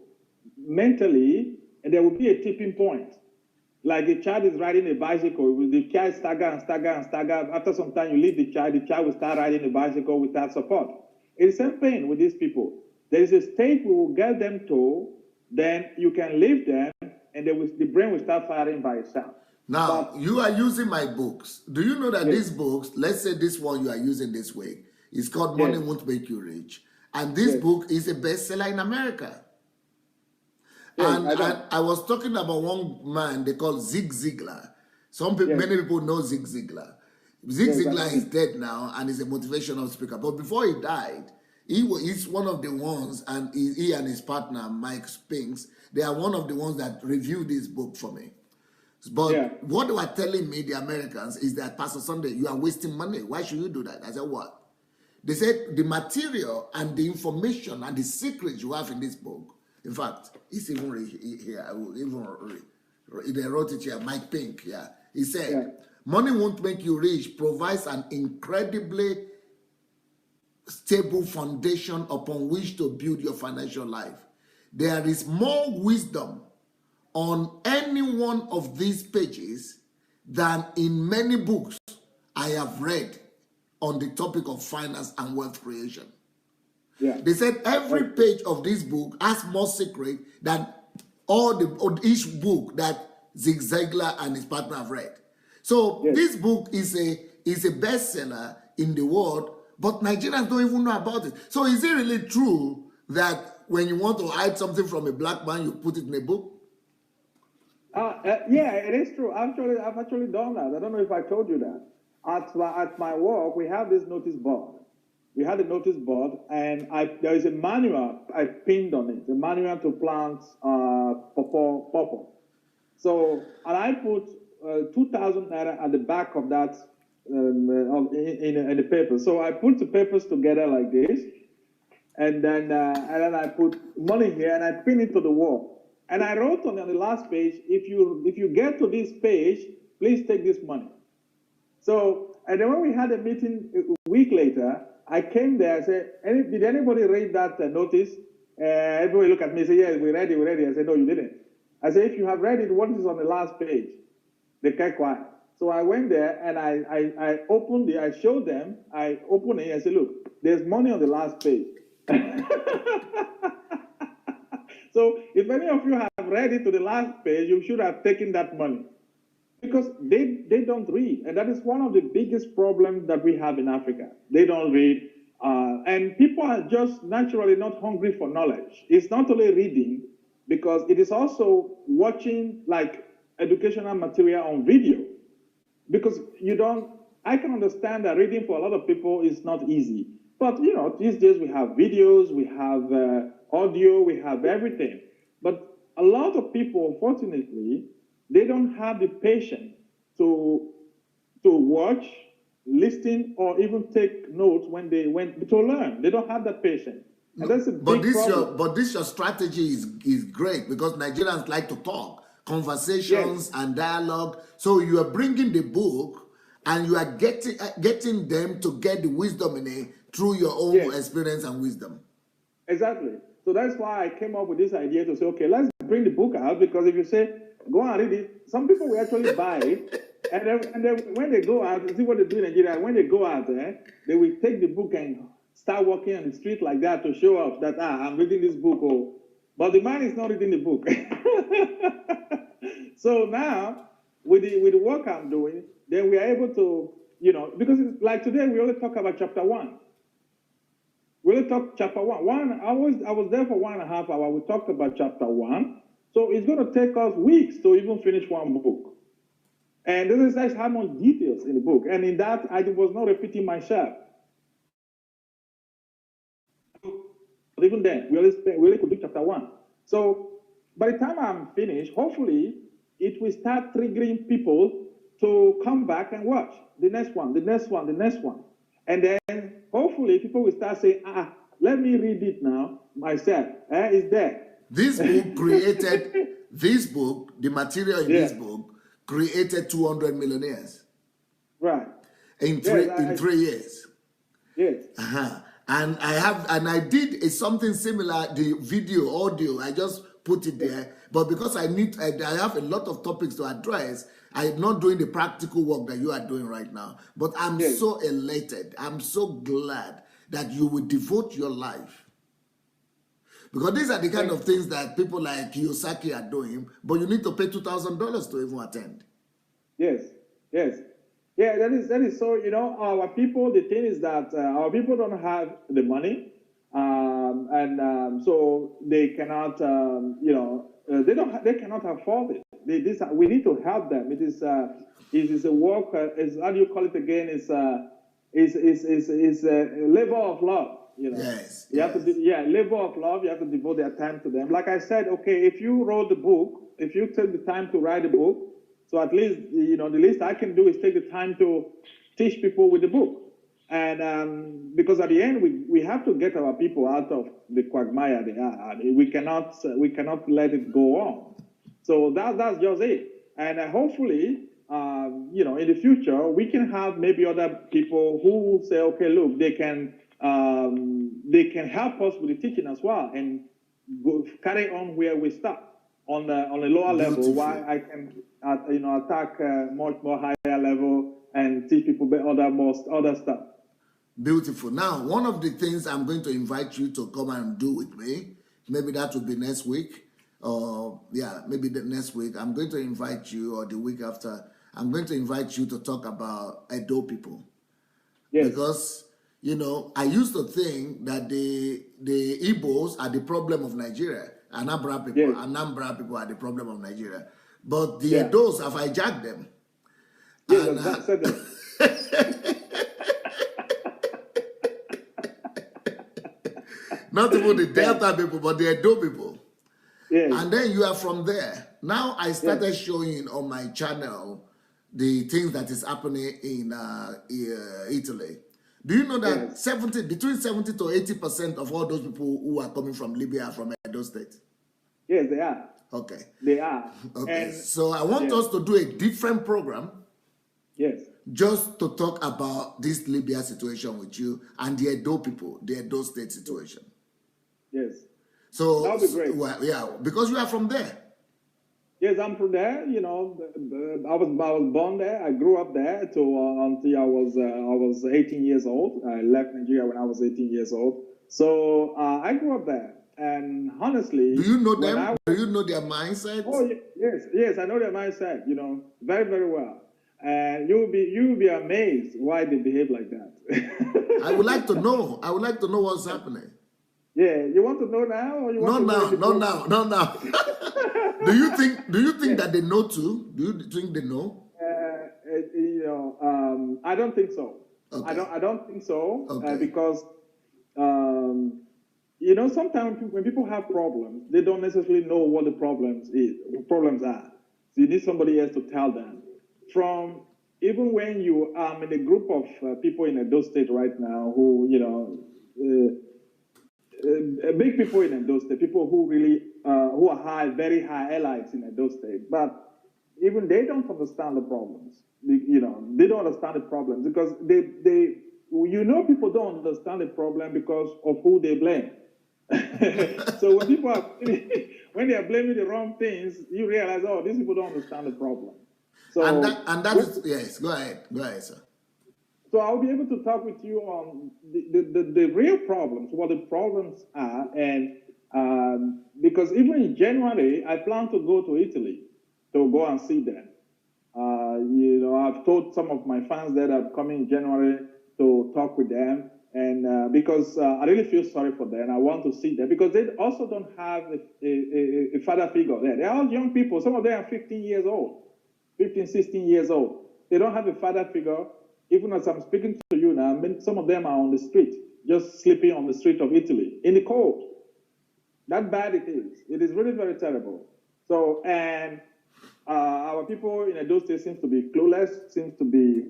S2: mentally, and there will be a tipping point. Like the child is riding a bicycle, the child stagger and stagger and stagger. After some time, you leave the child will start riding a bicycle without support. It's the same thing with these people. There is a state we will get them to, then you can leave them, and the brain will start firing by itself.
S1: Now, you are using my books. Do you know that
S2: Yes.
S1: these books, let's say this one you are using this way, it's called Money
S2: Yes.
S1: Won't Make You Rich. And this
S2: Yes.
S1: book is a bestseller in America.
S2: Yes,
S1: And I was talking about one man they call Zig Ziglar. Some people,
S2: Yes.
S1: many people know Zig Ziglar. Zig
S2: Yes, I
S1: Ziglar
S2: know
S1: is
S2: him.
S1: dead now and is a motivational speaker. But before he died, he's one of the ones, and he and his partner Mike Spinks, they are one of the ones that reviewed this book for me. But
S2: Yeah.
S1: what they were telling me, the Americans, is that Pastor Sunday, you are wasting money. Why should you do that? I said, what? They said the material and the information and the secrets you have in this book. In fact, it's even here. They wrote it here. Mike Pink. Yeah, he said,
S2: Yeah.
S1: "Money won't make you rich" provides an incredibly stable foundation upon which to build your financial life. There is more wisdom on any one of these pages than in many books I have read on the topic of finance and wealth creation.
S2: Yeah.
S1: They said every page of this book has more secret than each book that Zig Ziglar and his partner have read. So
S2: Yes.
S1: this book is a bestseller in the world, but Nigerians don't even know about it. So is it really true that when you want to hide something from a black man, you put it in a book?
S2: Yeah, it is true. I've actually done that. I don't know if I told you that. At my work, we have this notice board. We had a notice board, and there is a manual I pinned on it, a manual to plant pawpaw. So, and I put 2,000 naira at the back of that in the paper. So I put the papers together like this, and then I put money here, and I pin it to the wall. And I wrote on the last page, if you get to this page, please take this money. So, and then when we had a meeting a week later, I came there. I said, did anybody read that notice? Everybody looked at me and said, yes, we read it. I said, no, you didn't. I said, if you have read it, what is on the last page? They kept quiet. So I went there and I opened it. I showed them. I opened it and I said, look, there's money on the last page. So if any of you have read it to the last page, you should have taken that money. Because they don't read. And that is one of the biggest problems that we have in Africa. They don't read. And people are just naturally not hungry for knowledge. It's not only reading, because it is also watching like educational material on video. Because I can understand that reading for a lot of people is not easy. But, these days we have videos, we have audio, we have everything. But a lot of people, unfortunately, they don't have the patience to watch, listen, or even take notes when they went to learn. They don't have that patience. And that's a big problem.
S1: But your strategy is great, because Nigerians like to talk, conversations, yes, and dialogue. So you are bringing the book, and you are getting them to get the wisdom in it through your own, yes, experience and wisdom.
S2: Exactly. So that's why I came up with this idea to say, okay, let's bring the book out, because if you say, go and read it, some people will actually buy it, and then when they go out, see what they do in Nigeria, when they go out there, they will take the book and start walking on the street like that to show off that, I'm reading this book. Oh. But the man is not reading the book. So now, with the work I'm doing, then we are able to, because it's like today, we only talk about chapter 1. We only talk chapter 1. I was there for 1.5 hours. We talked about chapter 1. So it's going to take us weeks to even finish one book. And that's how much details in the book. And in that, I was not repeating myself. But even then, we only could do chapter 1. So by the time I'm finished, hopefully, it will start triggering people to come back and watch the next one, the next one, the next one. And then hopefully people will start saying, let me read it now myself. It's there.
S1: This book created, the material in this book created 200 millionaires.
S2: Right.
S1: In 3 years.
S2: Yes.
S1: And I did something similar, the video, audio, I just put it there. But because I have a lot of topics to address, I'm not doing the practical work that you are doing right now. But I'm so elated. I'm so glad that you will devote your life. Because these are the kind of things that people like Kiyosaki are doing, but you need to pay $2,000 to even attend.
S2: Yes, yes. Yeah, that is so, our people, the thing is that our people don't have the money, so they cannot, they cannot afford it. We need to help them. It is a work, how do you call it again? It's a labor of love.
S1: Yes.
S2: You have to labor of love. You have to devote their time to them. Like I said, okay, if you wrote the book, if you take the time to write the book, so at least the least I can do is take the time to teach people with the book, and because at the end we have to get our people out of the quagmire they are. We cannot let it go on. So that's just it. And hopefully, in the future we can have maybe other people who say, okay, look, they can help us with the teaching as well and carry on where we stop on the lower level. Why I can attack much more higher level and teach people other stuff.
S1: Beautiful. Now, one of the things I'm going to invite you to come and do with me, maybe that will be next week, maybe the next week. I'm going to invite you, or the week after, I'm going to invite you to talk about Edo people. Yes. Because, I used to think that the Igbos are the problem of Nigeria. Anambra people are the problem of Nigeria. But the Edos have hijacked them.
S2: Yes,
S1: and, not even the Delta people, but the Edo people. Yes. And then you are from there. Now I started showing on my channel the things that is happening in Italy. Do you know that between 70 to 80% of all those people who are coming from Libya are from Edo State?
S2: Yes, they are.
S1: Okay.
S2: They are.
S1: Okay. And so I want us to do a different program.
S2: Yes.
S1: Just to talk about this Libya situation with you and the Edo people, the Edo State situation.
S2: Yes.
S1: So
S2: that would be great.
S1: Because you are from there.
S2: Yes, I'm from there. I was born there. I grew up there until I was 18 years old. I left Nigeria when I was 18 years old. So I grew up there. And honestly,
S1: do you know them? Do you know their mindset?
S2: Oh yes, I know their mindset. Very, very well. And you'll be amazed why they behave like that.
S1: I would like to know. I would like to know what's happening.
S2: Yeah, you want to know now, or you want
S1: not now. Do you think that they know too? Do you think they know?
S2: I don't think so.
S1: Okay.
S2: I don't think so.
S1: Okay.
S2: Because sometimes when people have problems, they don't necessarily know what the problems are. So you need somebody else to tell them. Even when you are in a group of people in Edo State right now who, big people in Edo State, people who really, who are very high elites in Edo State, but even they don't understand the problems. They don't understand the problems because people don't understand the problem because of who they blame. So when people when they are blaming the wrong things, you realize, these people don't understand the problem. So
S1: yes. Go ahead, sir.
S2: So I'll be able to talk with you on the real problems, what the problems are, and because even in January, I plan to go to Italy to go and see them. I've told some of my fans that I'm coming in January to talk with them, and because I really feel sorry for them. I want to see them because they also don't have a father figure there. They're all young people. Some of them are 15 years old. 15, 16 years old. They don't have a father figure. Even as I'm speaking to you now, some of them are on the street, just sleeping on the street of Italy in the cold. That bad it is. It is really very terrible. So, and our people in Edo State seems to be clueless, seems to be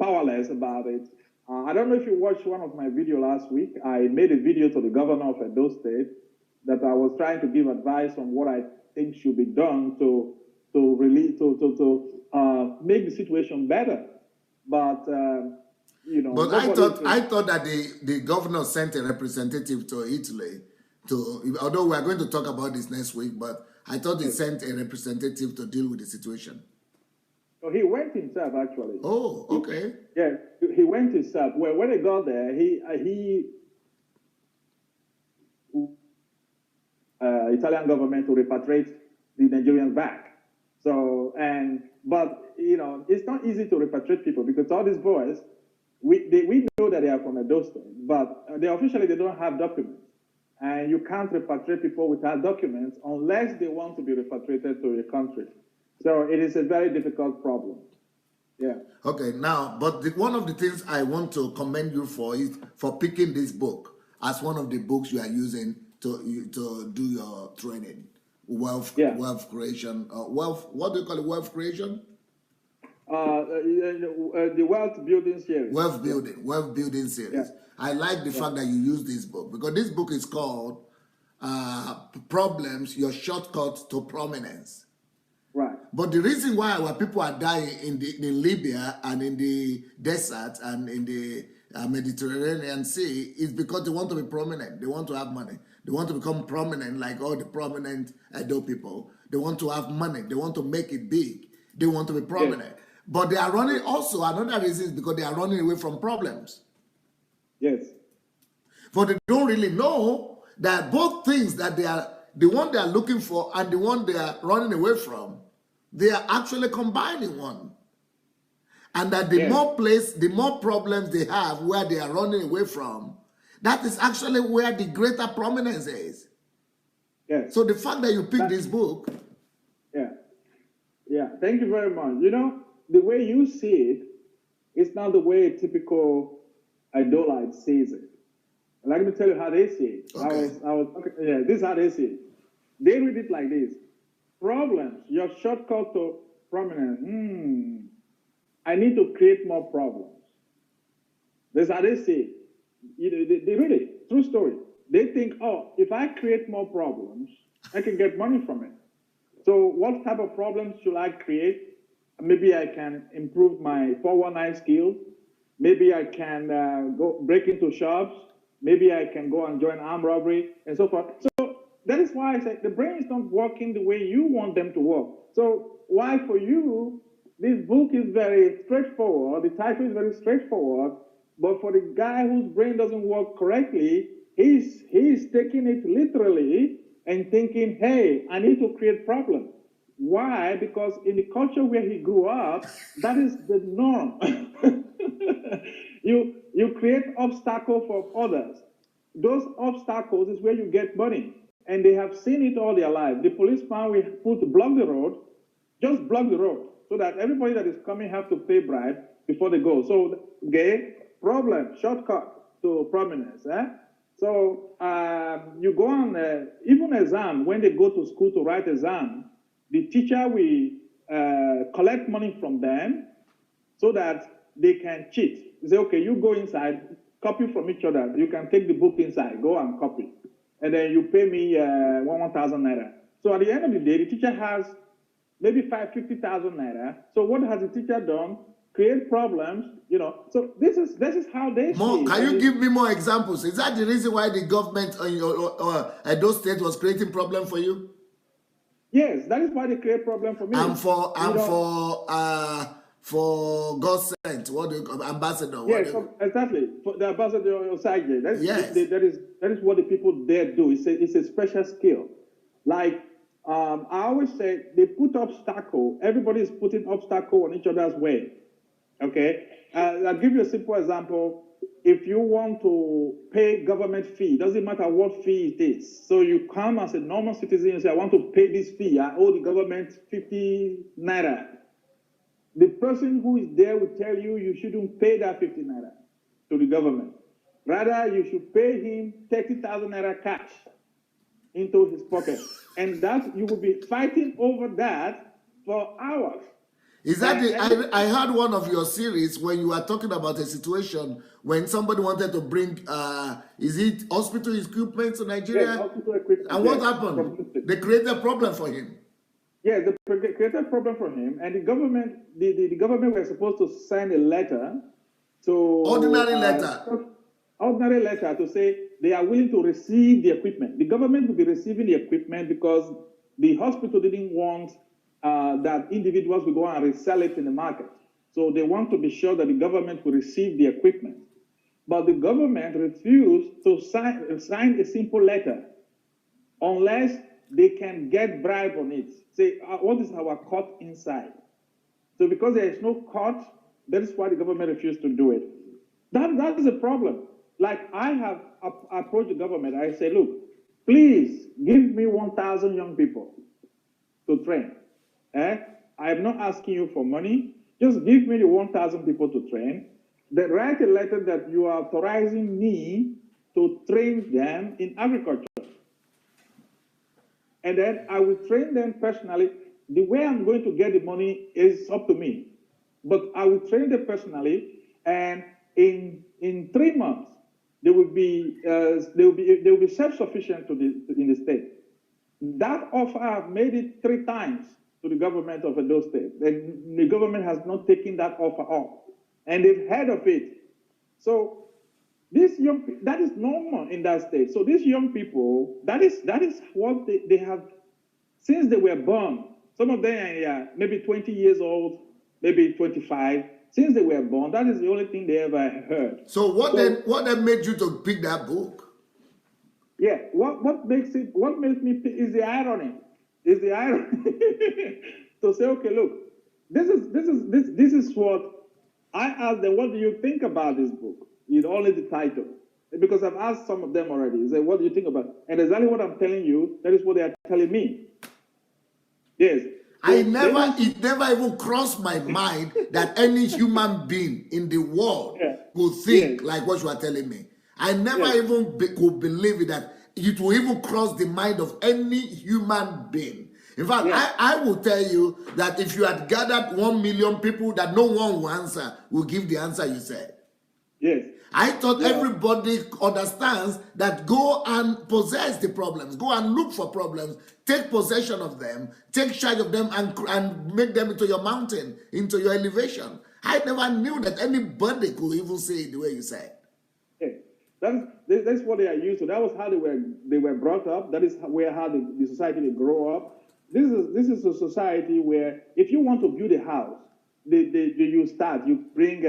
S2: powerless about it. I don't know if you watched one of my videos last week. I made a video to the governor of Edo State that I was trying to give advice on what I think should be done to make the situation better. But you know,
S1: but I thought that the governor sent a representative to Italy to, although we are going to talk about this next week, but I thought he sent a representative to deal with the situation.
S2: So he went himself, actually.
S1: Oh, okay.
S2: He went himself. Well, when he got there, Italian government to repatriate the Nigerians back. So, but you know, it's not easy to repatriate people because all these boys, we know that they are from Edo State, but they officially they don't have documents, and you can't repatriate people without documents unless they want to be repatriated to a country. So it is a very difficult problem. Yeah.
S1: Okay, now, but one of the things I want to commend you for is for picking this book as one of the books you are using to do your training, wealth creation, what do you call it, wealth creation?
S2: The wealth building series.
S1: Wealth building series. Yeah. I like the fact that you use this book because this book is called Problems, Your Shortcut to Prominence.
S2: Right.
S1: But the reason why our people are dying in Libya and in the desert and in the Mediterranean Sea is because they want to be prominent. They want to have money. They want to become prominent like all the prominent Edo people. They want to have money. They want to make it big. They want to be prominent. Yes. But they are running also, another reason is because they are running away from problems.
S2: Yes.
S1: But they don't really know that both things that they are, the one they are looking for and the one they are running away from, they are actually combining one. And that the more problems they have where they are running away from, that is actually where the greater prominence is.
S2: Yes.
S1: So the fact that you picked this book.
S2: Yeah, thank you very much. You know, the way you see it, it's not the way a typical idolite sees it. And let me tell you how they see it.
S1: Okay.
S2: This is how they see it. They read it like this. Problems, your shortcut to prominence. I need to create more problems. That's how they see it. They read it. True story. They think, oh, if I create more problems, I can get money from it. So what type of problems should I create? Maybe I can improve my 419 skills. Maybe I can go break into shops. Maybe I can go and join armed robbery and so forth. So that is why I say the brain is not working the way you want them to work. So why for you, this book is very straightforward. The title is very straightforward. But for the guy whose brain doesn't work correctly, he's taking it literally and thinking, hey, I need to create problems. Why? Because in the culture where he grew up, that is the norm. You create obstacles for others. Those obstacles is where you get money. And they have seen it all their life. The policeman will block the road, just block the road, so that everybody that is coming have to pay bribe before they go. So, problem, shortcut to prominence. So you go on, even exam, when they go to school to write exam, the teacher will collect money from them so that they can cheat. They say, okay, you go inside, copy from each other. You can take the book inside, go and copy. And then you pay me 1,000 naira. So at the end of the day, the teacher has maybe 50,000 naira. So what has the teacher done? Create problems, you know. So this is how they see it.
S1: Can you give me more examples? Is that the reason why the government or Edo State was creating problem for you?
S2: Yes, that is why they create problem for me.
S1: And for God sent, what do you call ambassador?
S2: Yes, exactly. For the ambassador Osage. That is what the people there do. It's a special skill. Like I always say, they put obstacle. Everybody is putting obstacle on each other's way. Okay, I'll give you a simple example. If you want to pay government fee, doesn't matter what fee it is. So you come as a normal citizen and say, I want to pay this fee. I owe the government 50 naira. The person who is there will tell you you shouldn't pay that 50 naira to the government. Rather, you should pay him 30,000 naira cash into his pocket. And that you will be fighting over that for hours.
S1: Is that I heard one of your series when you were talking about a situation when somebody wanted to bring is it hospital equipment to Nigeria?
S2: Yes, hospital equipment.
S1: And what happened? They created a problem for him.
S2: Yes, they created a problem for him, and the government were supposed to send a letter to
S1: ordinary letter
S2: to say they are willing to receive the equipment. The government will be receiving the equipment because the hospital didn't want that individuals will go and resell it in the market. So they want to be sure that the government will receive the equipment. But the government refused to sign a simple letter unless they can get bribe on it. Say, what is our cut inside? So because there is no cut, that is why the government refused to do it. That is a problem. Like I have approached the government, I say, look, please give me 1,000 young people to train. I am not asking you for money. Just give me the 1,000 people to train. Then write a letter that you are authorizing me to train them in agriculture. And then I will train them personally. The way I'm going to get the money is up to me. But I will train them personally, and in 3 months, they will be self-sufficient in the state. That offer, I've made it 3 times to the government of Edo State. And the government has not taken that offer up. And they've heard of it. So these that is normal in that state. So these young people, that is what they have, since they were born. Some of them are maybe 20 years old, maybe 25. Since they were born, that is the only thing they ever heard.
S1: So what then made you to pick that book?
S2: Yeah, what makes me pick is the irony. Is the irony to say, okay, look, this is what I asked them. What do you think about this book? It's only the title, because I've asked some of them already. They say, what do you think about it? And exactly what I'm telling you, that is what they are telling me. Yes.
S1: It never even crossed my mind that any human being in the world could think like what you are telling me. I never even could believe it, that it will even cross the mind of any human being. In fact, I will tell you that if you had gathered 1 million people that no one will answer, will give the answer you said.
S2: Yes.
S1: I thought everybody understands that go and possess the problems, go and look for problems, take possession of them, take charge of them, and make them into your mountain, into your elevation. I never knew that anybody could even say it the way you said.
S2: Yeah. That's what they are used to. That was how they were brought up. That is how the society they grow up. This is a society where if you want to build a house, you bring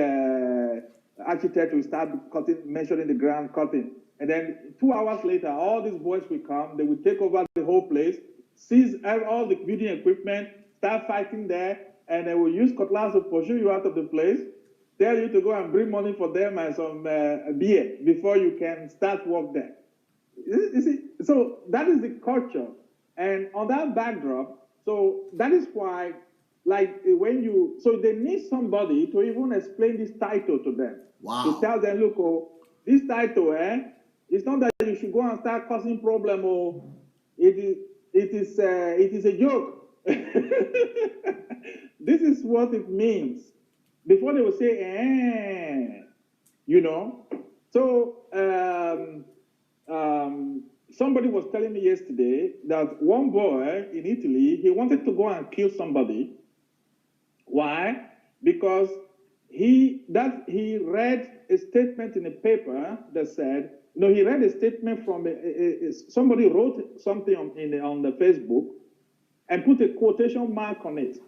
S2: architect will start cutting, measuring the ground, cutting. And then 2 hours later, all these boys will come, they will take over the whole place, seize all the building equipment, start fighting there, and they will use cutlass to pursue you out of the place, tell you to go and bring money for them and some beer before you can start work there. You see, so that is the culture. And on that backdrop, so that is why, like so they need somebody to even explain this title to them.
S1: Wow.
S2: To tell them, look, this title, it's not that you should go and start causing problem, it is a joke. This is what it means. Before they will say, you know. So somebody was telling me yesterday that one boy in Italy, he wanted to go and kill somebody. Why? Because he read a statement in a paper that said, he read a statement from somebody wrote something on the Facebook and put a quotation mark on it.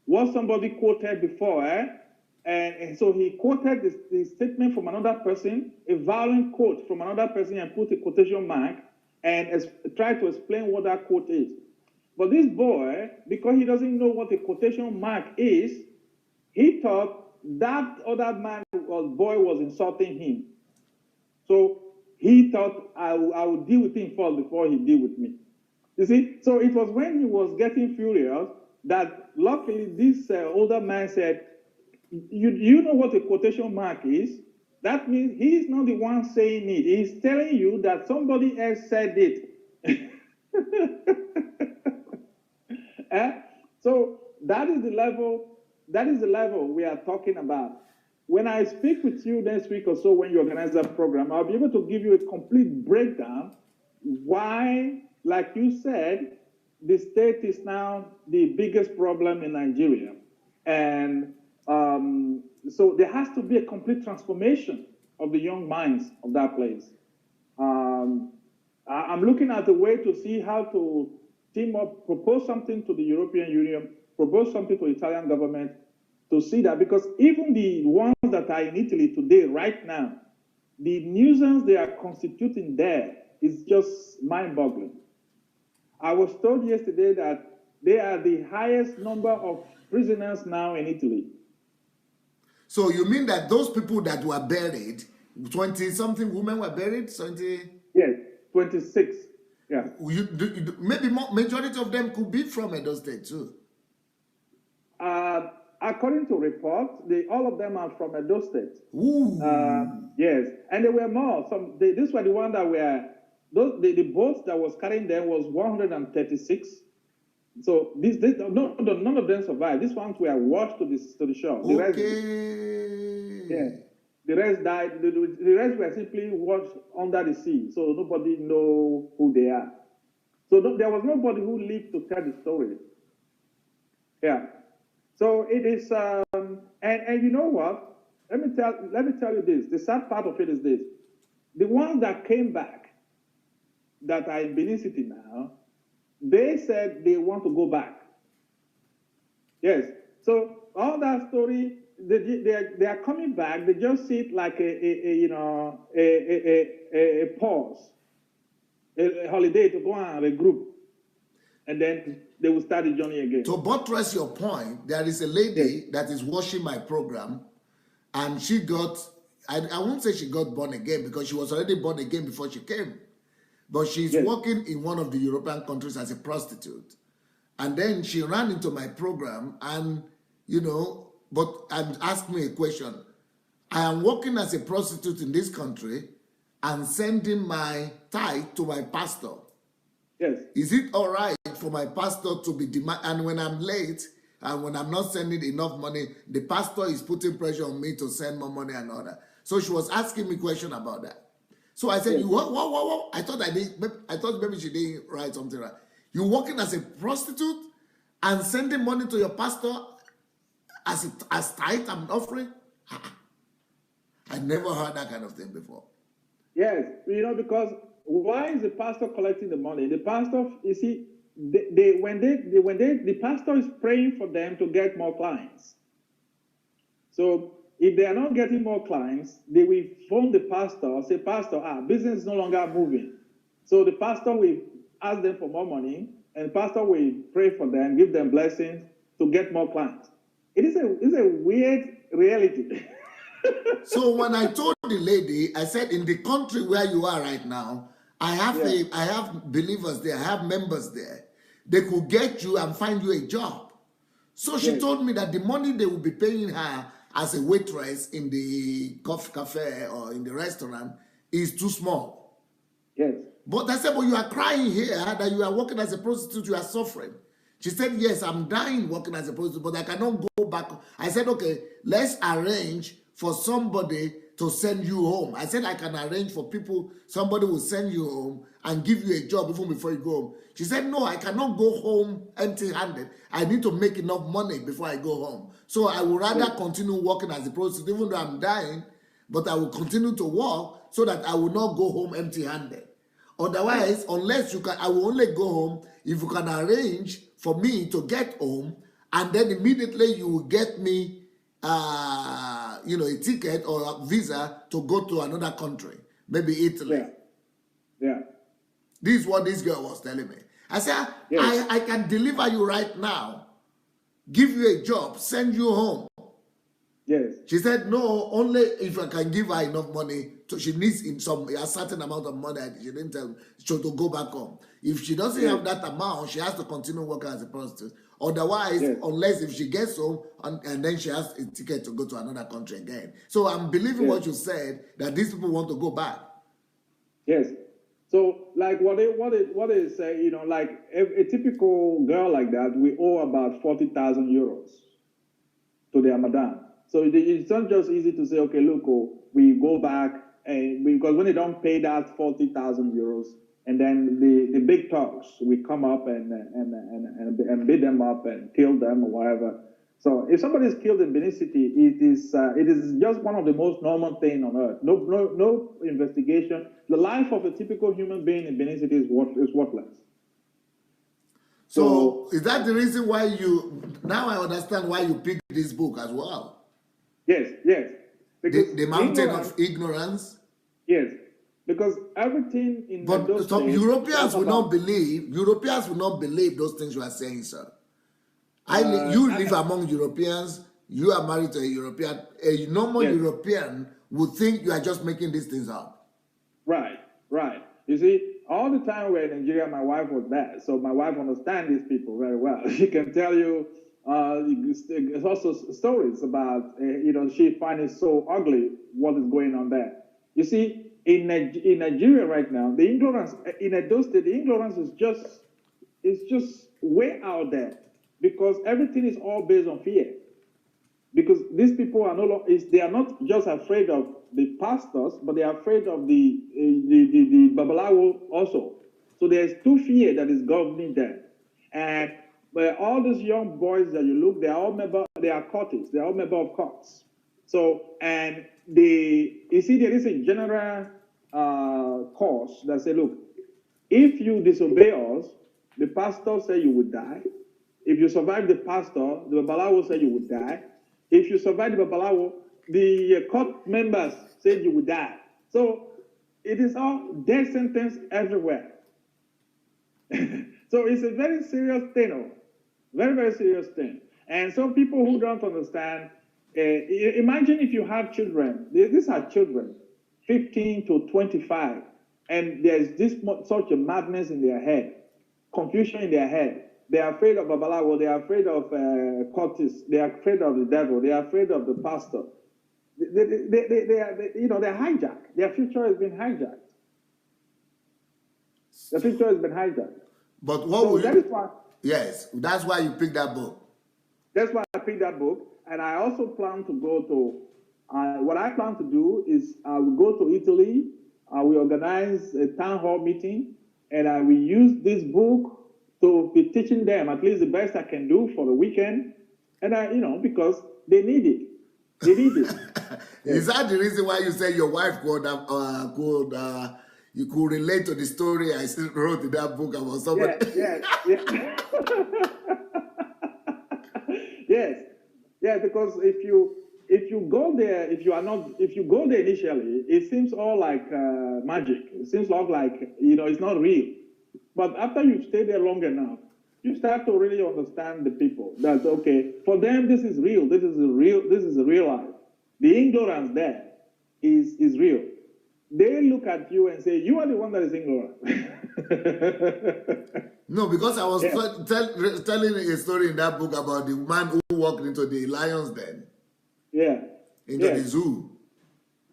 S2: What somebody quoted before, and so he quoted the statement from another person, a violent quote from another person, and put a quotation mark and tried to explain what that quote is. But this boy, because he doesn't know what a quotation mark is, he thought that other man or boy was insulting him. So he thought, I would deal with him first before he deal with me. You see? So it was when he was getting furious that luckily this older man said, you know what a quotation mark is? That means he's not the one saying it. He's telling you that somebody else said it. So that is the level. That is the level we are talking about. When I speak with you next week or so, when you organize that program, I'll be able to give you a complete breakdown why, like you said, the state is now the biggest problem in Nigeria. And so there has to be a complete transformation of the young minds of that place. I'm looking at a way to see how to team up, propose something to the European Union, propose something to the Italian government, to see that, because even the ones that are in Italy today, right now, the nuisance they are constituting there is just mind-boggling. I was told yesterday that they are the highest number of prisoners now in Italy.
S1: So you mean that those people that were buried, 20-something women were buried? 20?
S2: Yes, 26. Yeah.
S1: Maybe majority of them could be from Edo State too.
S2: According to reports, all of them are from Edo State.
S1: Ooh.
S2: Yes, and there were more. These were the ones that were, the boats that was carrying them was 136. So none of them survived. These ones were washed to the shore. The rest, the rest died. The rest were simply washed under the sea. So nobody know who they are. So there was nobody who lived to tell the story. Yeah. So it is, and you know what? Let me tell you this. The sad part of it is this: the ones that came back, that are in Benin City now, they said they want to go back. Yes. So all that story, they are coming back. They just see it like a pause, a holiday to go and regroup, and then they will start the journey again.
S1: To buttress your point, there is a lady that is watching my program, and she got, I won't say she got born again because she was already born again before she came, but she's working in one of the European countries as a prostitute. And then she ran into my program and, and asked me a question. I am working as a prostitute in this country and sending my tithe to my pastor.
S2: Yes.
S1: Is it all right for my pastor to be and when I'm late and when I'm not sending enough money, the pastor is putting pressure on me to send more money and all that. So she was asking me a question about that. So I said, what? I thought maybe she didn't write something right. You're working as a prostitute and sending money to your pastor as tithe and offering? I never heard that kind of thing before.
S2: Yes, because why is the pastor collecting the money? The pastor, you see, the pastor is praying for them to get more clients. So if they are not getting more clients, they will phone the pastor, say, Pastor, business is no longer moving. So the pastor will ask them for more money, and the pastor will pray for them, give them blessings to get more clients. It's a weird reality.
S1: So when I told the lady, I said, in the country where you are right now, I have believers there, I have members there. They could get you and find you a job. So she told me that the money they will be paying her as a waitress in the coffee cafe or in the restaurant is too small.
S2: Yes.
S1: But I said, but you are crying here that you are working as a prostitute, you are suffering. She said, yes, I'm dying working as a prostitute, but I cannot go back. I said, okay, let's arrange for somebody to send you home. I said, I can arrange for people, somebody will send you home and give you a job even before you go home. She said, no, I cannot go home empty-handed. I need to make enough money before I go home. So I would rather continue working as a prostitute, even though I'm dying, but I will continue to work so that I will not go home empty-handed. Otherwise, unless you can, I will only go home if you can arrange for me to get home, and then immediately you will get me a ticket or a visa to go to another country, maybe Italy.
S2: Yeah.
S1: This is what this girl was telling me. I said, I can deliver you right now, give you a job, send you home.
S2: Yes.
S1: She said, no, only if I can give her enough money. So she needs a certain amount of money. She didn't tell me to go back home. If she doesn't have that amount, she has to continue working as a prostitute. Otherwise, unless if she gets home and then she has a ticket to go to another country again. So I'm believing what you said, that these people want to go back.
S2: Yes. So, like what they say, you know, like a typical girl like that, we owe about 40,000 euros to their madam. So it's not just easy to say, okay, look, oh, we go back, and because when they don't pay that 40,000 euros, and then the big talks, we come up and beat them up and kill them or whatever. So if somebody is killed in Benin City, it is just one of the most normal things on earth. No investigation. The life of a typical human being in Benin City is worthless.
S1: So is that the reason why now I understand why you picked this book as well?
S2: Yes.
S1: Because the mountain of ignorance?
S2: Yes. Because everything in
S1: but some Europeans will not believe those things you are saying, sir. You live among Europeans, you are married to a European. A normal European would think you are just making these things up.
S2: Right. You see, all the time we're in Nigeria, my wife was there. So my wife understands these people very well. She can tell you there's also stories about, she finds it so ugly what is going on there. You see, in Nigeria right now, the ignorance, in Edo State, the ignorance is just way out there because everything is all based on fear. Because these people are they are not just afraid of the pastors, but they are afraid of the Babalawo also. So there's two fear that is governing them. And all these young boys that you look, they are cultists, they are all members of cults. So, and you see there is a general course that say, look, if you disobey us, the pastor say you would die. If you survive the pastor, the Babalawo say you would die. If you survive the Babalawo, the court members said you would die. So it is all death sentence everywhere. So it's a very serious thing, very, very serious thing. And some people who don't understand, imagine if you have children, these are children, 15 to 25, and there's such a madness in their head, confusion in their head. They are afraid of Babalawo, they are afraid of cultists, they are afraid of the devil, they are afraid of the pastor. They're hijacked. Their future has been hijacked. The future has been hijacked.
S1: But that is why. Yes, that's why you picked that book.
S2: That's why I picked that book, and I also plan to go to. What I plan to do is I will go to Italy. I will organize a town hall meeting, and I will use this book to be teaching them at least the best I can do for the weekend, and because they need it. They need it.
S1: Is that the reason why you say your wife you could relate to the story I still wrote in that book about somebody?
S2: Yes, because if you go there, if you go there initially, it seems all like magic. It seems like it's not real. But after you stay there long enough, you start to really understand the people. That okay, for them this is real. This is a real life. The ignorance there is real. They look at you and say, you are the one that is ignorant.
S1: No, because I was telling a story in that book about the man who walked into the lion's den.
S2: Yeah.
S1: Into the zoo.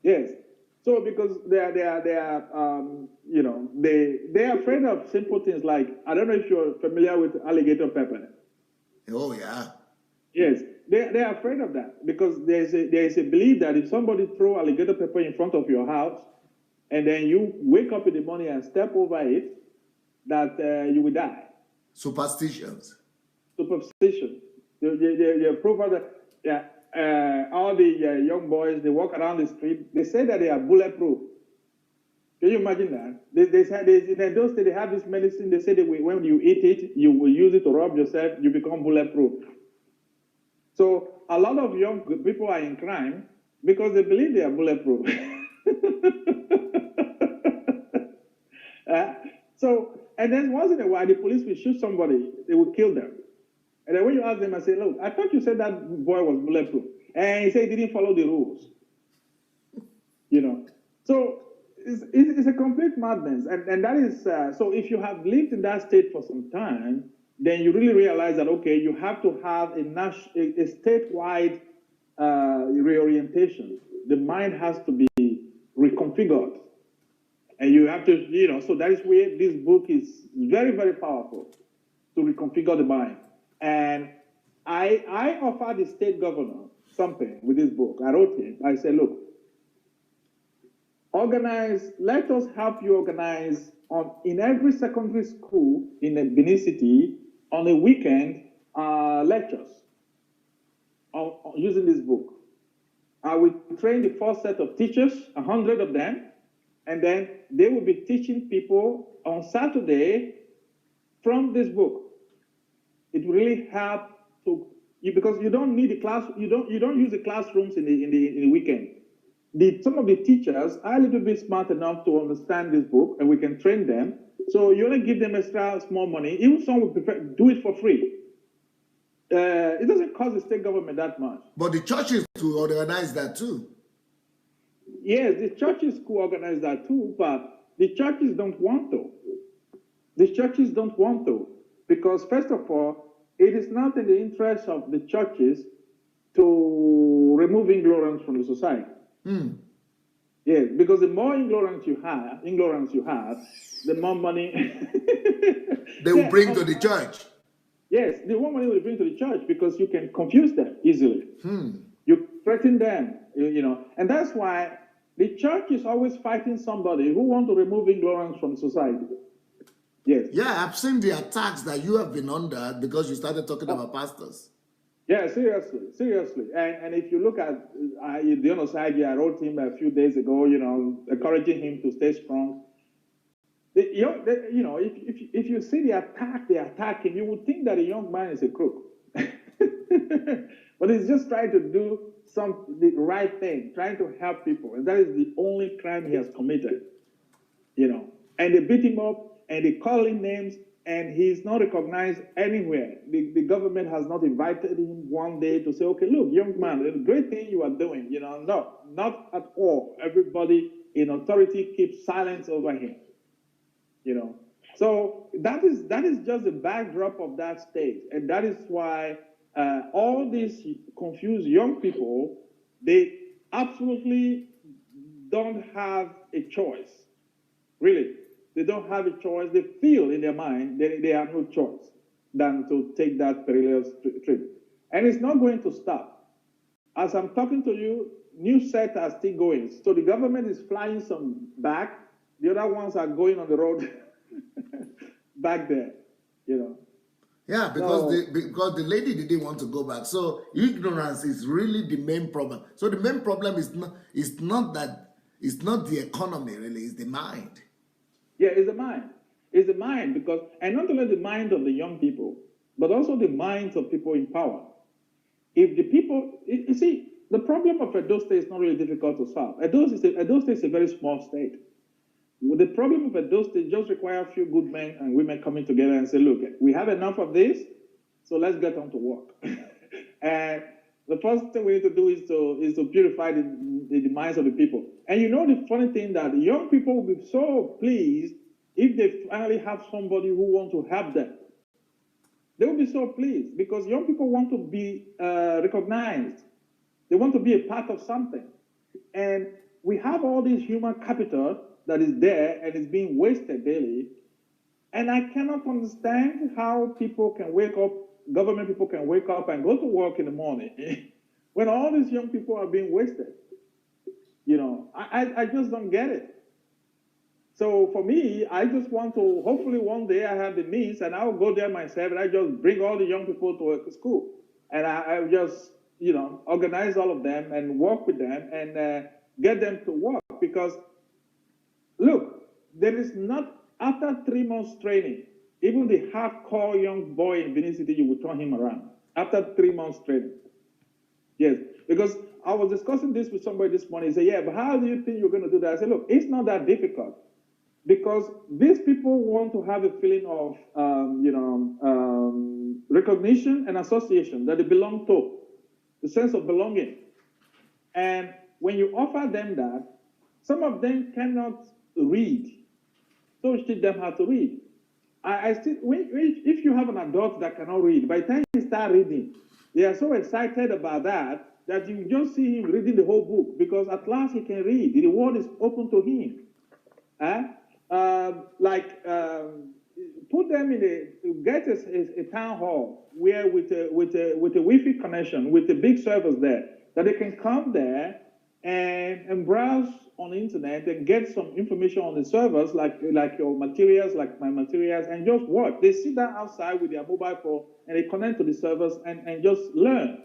S2: Yes. So because they are afraid of simple things like, I don't know if you're familiar with alligator pepper.
S1: Oh yeah.
S2: Yes. They are afraid of that because there is a belief that if somebody throw alligator pepper in front of your house, and then you wake up in the morning and step over it, that you will die.
S1: Superstitions.
S2: Superstition. The proper that all the young boys, they walk around the street, they say that they are bulletproof. Can you imagine that? They said in those days they have this medicine, they say that when you eat it, you will use it to rub yourself, you become bulletproof. So a lot of young people are in crime because they believe they are bulletproof. And then once in a while, the police will shoot somebody, they will kill them. And then when you ask them, I say, look, I thought you said that boy was bulletproof. And he said he didn't follow the rules. So it's a complete madness. And that is, so if you have lived in that state for some time, then you really realize that, okay, you have to have a statewide reorientation. The mind has to be reconfigured. And you have to, so that is where this book is very, very powerful to reconfigure the mind. And I offered the state governor something with this book. I wrote it. I said, look, let us help you organize in every secondary school in the Benin City on a weekend lectures using this book. I will train the first set of teachers, 100 of them, and then they will be teaching people on Saturday from this book. It really helps because you don't need the class, you don't use the classrooms in the weekend. Some of the teachers are a little bit smart enough to understand this book, and we can train them. So you only give them extra small money. Even some would prefer do it for free. It doesn't cost the state government that much.
S1: But the churches to organize that too.
S2: Yes, the churches could organize that too, but the churches don't want to. The churches don't want to, because first of all, it is not in the interest of the churches to remove ignorance from the society. Yes, because the more ignorance you have, the more money
S1: they will bring to the church.
S2: Yes, the more money will bring to the church because you can confuse them easily. You threaten them, and that's why the church is always fighting somebody who wants to remove ignorance from society. Yes.
S1: Yeah, I've seen the attacks that you have been under because you started talking about pastors.
S2: Yeah, seriously. And if you look at the other side, I wrote him a few days ago, encouraging him to stay strong. If you see the attack they attack him, you would think that a young man is a crook. But he's just trying to do the right thing, trying to help people. And that is the only crime he has committed. And they beat him up and they call him names, and he's not recognized anywhere. The government has not invited him one day to say, okay, look, young man, the great thing you are doing, no, not at all. Everybody in authority keeps silence over him. So that is just the backdrop of that state. And that is why all these confused young people, they absolutely don't have a choice. Really. They don't have a choice. They feel in their mind that they have no choice than to take that perilous trip. And it's not going to stop. As I'm talking to you, new sets are still going. So the government is flying some back. The other ones are going on the road back there,
S1: Yeah, because the lady didn't want to go back. So ignorance is really the main problem. So the main problem is not the economy really, it's the mind.
S2: Yeah, it's the mind. It's the mind and not only the mind of the young people, but also the minds of people in power. If the people, you see, the problem of Edo State is not really difficult to solve. Edo State is a very small state. The problem of Edo State just requires a few good men and women coming together and say, look, we have enough of this, so let's get on to work. And the first thing we need to do is to purify the minds of the people. And the funny thing that young people will be so pleased if they finally have somebody who wants to help them. They will be so pleased because young people want to be recognized. They want to be a part of something. And we have all this human capital that is there and is being wasted daily. And I cannot understand how people can wake up, government people can wake up and go to work in the morning when all these young people are being wasted. I just don't get it. So for me, I just want to, hopefully one day I have the means and I'll go there myself and I just bring all the young people to a school. And I just, organize all of them and work with them and get them to work. Because, look, there is not, after 3 months training, even the hardcore young boy in Benin City, you will turn him around. After 3 months training. Yes, because I was discussing this with somebody this morning. He said, yeah, but how do you think you're going to do that? I said, look, it's not that difficult. Because these people want to have a feeling of, recognition and association that they belong to, the sense of belonging. And when you offer them that, some of them cannot read. So teach them how to read. If you have an adult that cannot read, by the time he starts reading, they are so excited about that you just see him reading the whole book because at last he can read. The word is open to him. Uh, like put them in get a town hall where with a Wi-Fi connection with the big servers there that they can come there and browse on the internet and get some information on the servers like your materials, like my materials, and just work. They sit down outside with their mobile phone and they connect to the servers and just learn.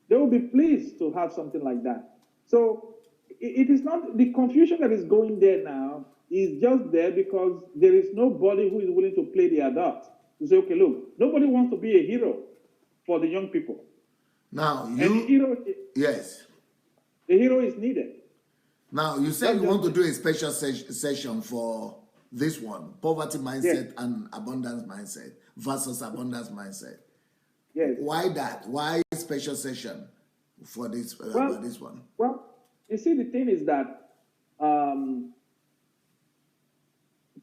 S2: They will be pleased to have something like that. So it is not the confusion that is going there now is just there because there is nobody who is willing to play the adult. To say, okay, look, nobody wants to be a hero for the young people.
S1: Now,
S2: And the hero,
S1: yes.
S2: the hero is needed.
S1: Now, you say you want to do a special session for this one, poverty mindset and abundance mindset versus abundance mindset.
S2: Yes.
S1: Why that? Why special session for this this one?
S2: Well, you see, the thing is that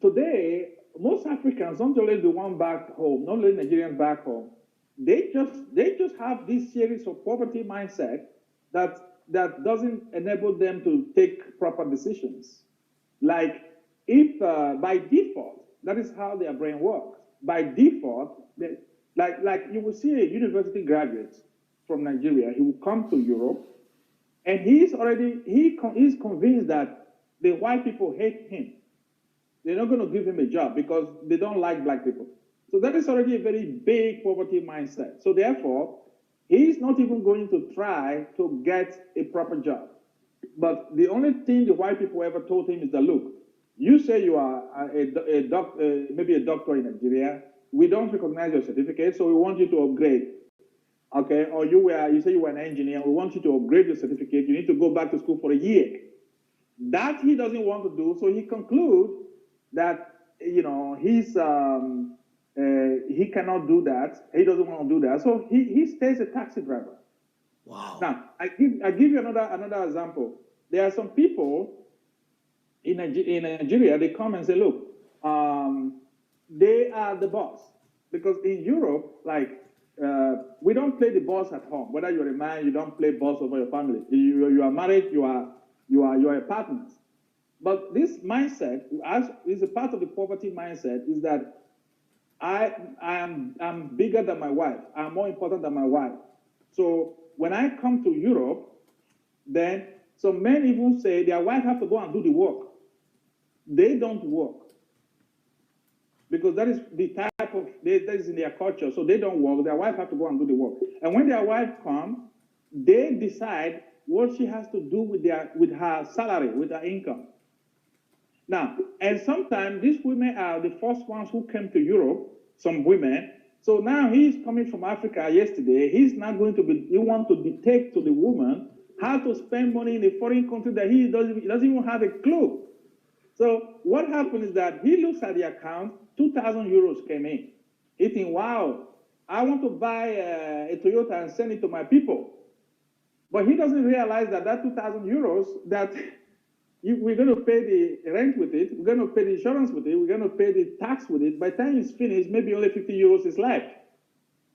S2: today, most Africans, not only the one back home, not only Nigerians back home, they just have this series of poverty mindset that doesn't enable them to take proper decisions. Like if by default, that is how their brain works. By default, like you will see a university graduate from Nigeria, he will come to Europe, and he's convinced that the white people hate him. They're not going to give him a job because they don't like black people. So that is already a very big poverty mindset. So therefore, he's not even going to try to get a proper job. But the only thing the white people ever told him is that, look, you say you are maybe a doctor in Nigeria. We don't recognize your certificate, so we want you to upgrade. Okay, or you say you were an engineer. We want you to upgrade your certificate. You need to go back to school for a year. That he doesn't want to do, so he concludes that he cannot do that. He doesn't want to do that, so he stays a taxi driver.
S1: Wow.
S2: Now I give you another example. There are some people in Nigeria. They come and say, look, they are the boss, because in Europe, like we don't play the boss at home. Whether you're a man, you don't play boss over your family. You are married. You are a partner. But this mindset, as is a part of the poverty mindset, is that I'm bigger than my wife. I'm more important than my wife. So when I come to Europe, then some men even say their wife have to go and do the work. They don't work because that is the type of that is in their culture. So they don't work. Their wife have to go and do the work. And when their wife come, they decide what she has to do with her salary, with her income. Now, and sometimes these women are the first ones who came to Europe, some women. So now he's coming from Africa yesterday. He's not going to he wants to dictate to the woman how to spend money in a foreign country that he doesn't even have a clue. So what happened is that he looks at the account, 2,000 euros came in. He thinks, wow, I want to buy a Toyota and send it to my people. But he doesn't realize that 2,000 euros, that we're going to pay the rent with it, we're going to pay the insurance with it, we're going to pay the tax with it. By the time it's finished, maybe only 50 euros is left.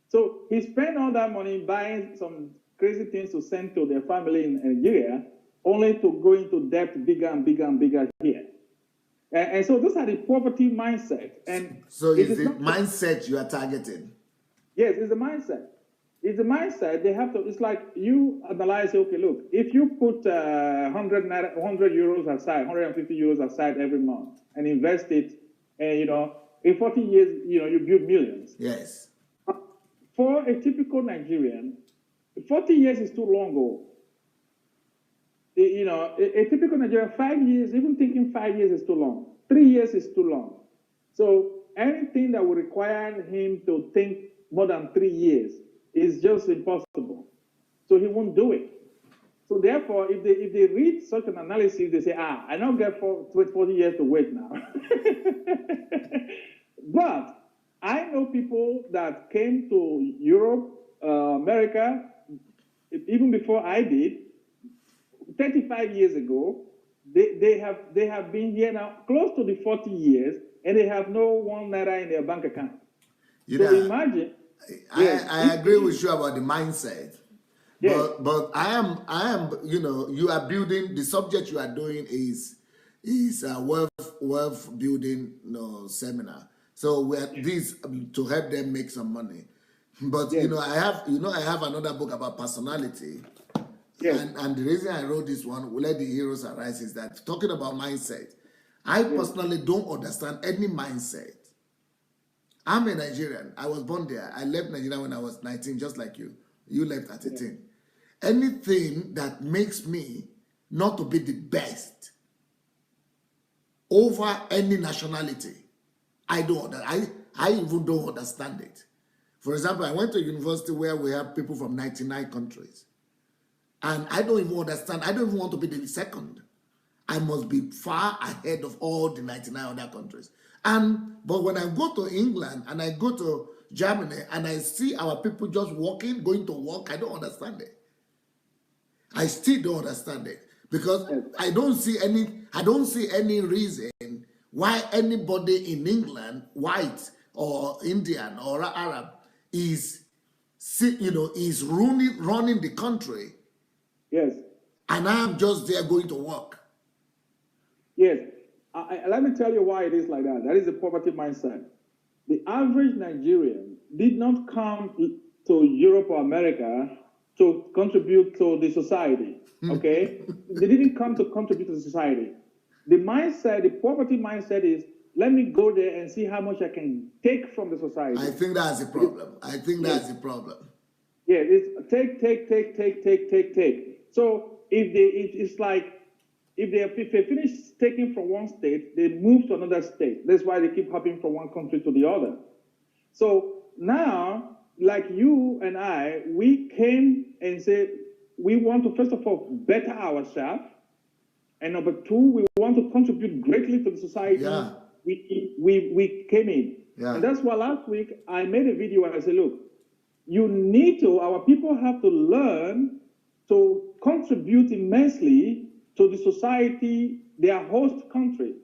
S2: So he spent all that money buying some crazy things to send to their family in Nigeria, only to go into debt bigger and bigger and bigger here. And so those are the poverty mindset. And
S1: so is the mindset you are targeting?
S2: Yes, it's the mindset. It's the mindset. They have to. It's like you analyze. Okay, look. If you put 100 euros aside, 150 euros aside every month, and invest it, and in 40 years, you build millions.
S1: Yes.
S2: For a typical Nigerian, 40 years is too long. A typical Nigerian, 5 years, even thinking 5 years is too long. 3 years is too long. So anything that would require him to think more than 3 years is just impossible. So he won't do it. So therefore, if they read such an analysis, they say, I don't get 40 years to wait now. But I know people that came to Europe, America, even before I did, 35 years ago. They have been here now close to the 40 years, and they have no 1 naira in their bank account. So imagine.
S1: I agree with you about the mindset.
S2: Yes.
S1: But I am, you are building, the subject you are doing is is a wealth building seminar. So we're this to help them make some money. But
S2: Yes.
S1: I have another book about personality.
S2: Yes.
S1: And the reason I wrote this one, Let the Heroes Arise, is that talking about mindset, I personally don't understand any mindset. I'm a Nigerian. I was born there. I left Nigeria when I was 19, just like you. You left at 18. Anything that makes me not to be the best over any nationality, I even don't understand it. For example, I went to a university where we have people from 99 countries. And I don't even understand. I don't even want to be the second. I must be far ahead of all the 99 other countries. But when I go to England and I go to Germany and I see our people just walking, going to work, I don't understand it. I still don't understand it because I don't see any reason why anybody in England, white or Indian or Arab, is running the country.
S2: Yes.
S1: And I'm just there going to work.
S2: Yes. Let me tell you why it is like that. That is the poverty mindset. The average Nigerian did not come to Europe or America to contribute to the society, okay? They didn't come to contribute to the society. The mindset, the poverty mindset is, let me go there and see how much I can take from the society.
S1: I think that's the problem. That's the problem.
S2: Yeah, it's take. So if they finish taking from one state, they move to another state. That's why they keep hopping from one country to the other. So now, like you and I, we came and said, we want to, first of all, better ourselves. And number two, we want to contribute greatly to the society.
S1: Yeah.
S2: We came in.
S1: Yeah.
S2: And that's why last week I made a video and I said, look, our people have to learn to contribute immensely to the society, their host country,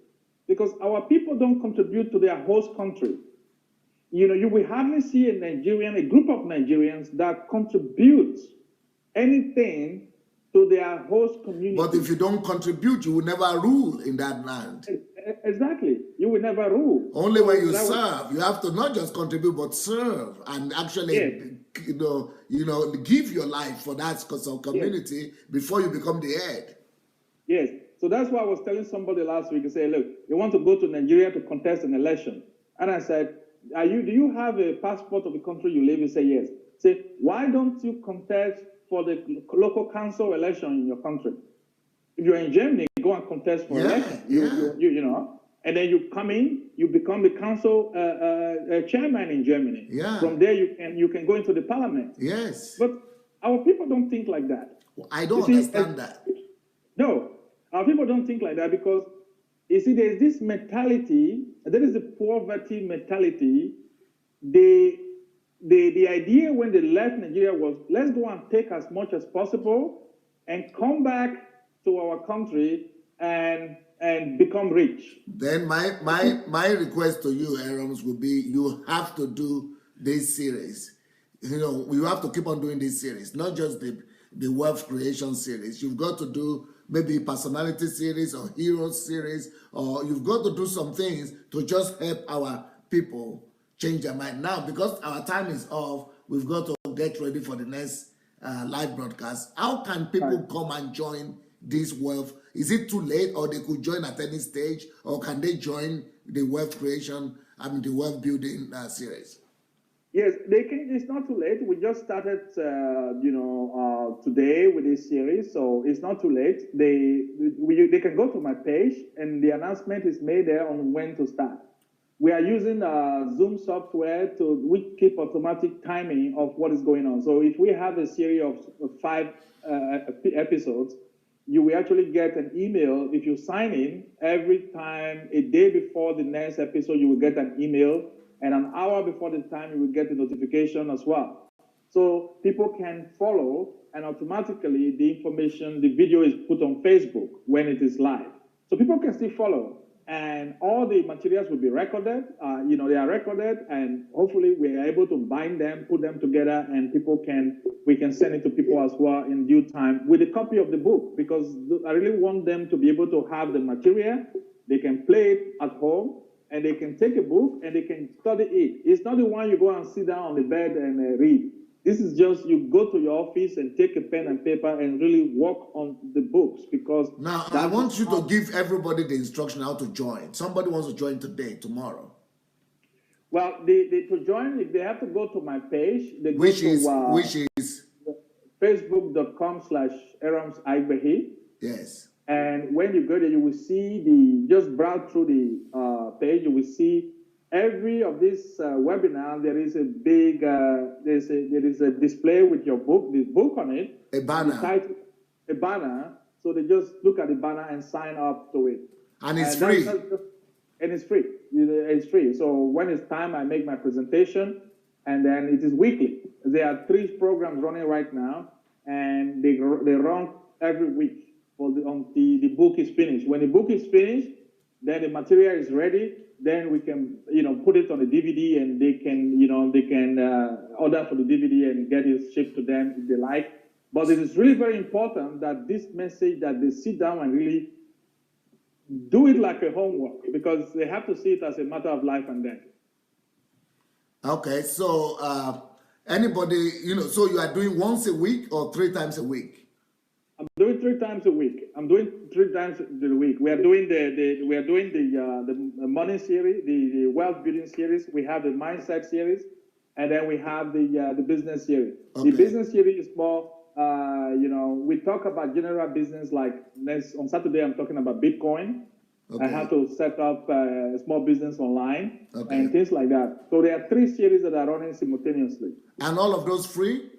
S2: because our people don't contribute to their host country. You will hardly see a group of Nigerians that contribute anything to their host community.
S1: But if you don't contribute, you will never rule in that land.
S2: Exactly. You will never rule.
S1: Only when you serve. You have to not just contribute, but serve and actually, give your life for that community before you become the head.
S2: Yes. So that's why I was telling somebody last week, I said, look, you want to go to Nigeria to contest an election. And I said, do you have a passport of the country you live in? Say yes. Say, why don't you contest for the local council election in your country? If you're in Germany, go and contest for election. And then you come in, you become the council chairman in Germany.
S1: Yeah.
S2: From there, you can go into the parliament.
S1: Yes.
S2: But our people don't think like that.
S1: I don't understand that.
S2: No, our people don't think like that because, you see, there's this mentality, there is a poverty mentality. The idea when they left Nigeria was, let's go and take as much as possible and come back to our country and become rich.
S1: Then my request to you, AROMS, would be you have to do this series. You have to keep on doing this series, not just the wealth creation series. You've got to do maybe personality series or heroes series, or you've got to do some things to just help our people change their mind. Now, because our time is off, we've got to get ready for the next live broadcast. How can people come and join this wealth? Is it too late, or they could join at any stage, or can they join the wealth creation, the wealth building series?
S2: Yes, they can. It's not too late. We just started, today with this series, so it's not too late. They can go to my page, and the announcement is made there on when to start. We are using Zoom software we keep automatic timing of what is going on. So if we have a series of 5 episodes, you will actually get an email. If you sign in every time, a day before the next episode, you will get an email. And an hour before the time, you will get the notification as well. So people can follow, and automatically the video is put on Facebook when it is live. So people can still follow. and all the materials will be recorded. They are recorded, and hopefully we are able to bind them, put them together, and we can send it to people as well in due time with a copy of the book, because I really want them to be able to have the material. They can play it at home, and they can take a book and they can study it. It's not the one you go and sit down on the bed and read. This is just you go to your office and take a pen and paper and really work on the books, because
S1: now I want you to give everybody the instruction how to join. Somebody wants to join today, tomorrow.
S2: Well, to join, they have to go to my page. They
S1: which is
S2: facebook.com/AROMS.
S1: Yes.
S2: And when you go there, you will see just browse through the page. You will see every of this webinar. There is a big there is a display with your book, this book on it.
S1: A banner.
S2: A banner. So they just look at the banner and sign up to it.
S1: And it's free.
S2: And it's free. It's free. So when it's time, I make my presentation, and then it is weekly. There are 3 programs running right now, and they run every week until the book is finished. When the book is finished, then the material is ready. Then we can, put it on the DVD, and they can order for the DVD and get it shipped to them if they like. But it is really very important that this message, that they sit down and really do it like a homework, because they have to see it as a matter of life and death.
S1: Okay, so anybody, so you are doing once a week or 3 times a week?
S2: I'm doing 3 times a week. We are doing the money series, the wealth building series. We have the mindset series, and then we have the business series. Okay. The business series is more, we talk about general business. Like on Saturday, I'm talking about Bitcoin. Okay. I have to set up a small business online, okay, and things like that. So there are 3 series that are running simultaneously.
S1: And all of those free?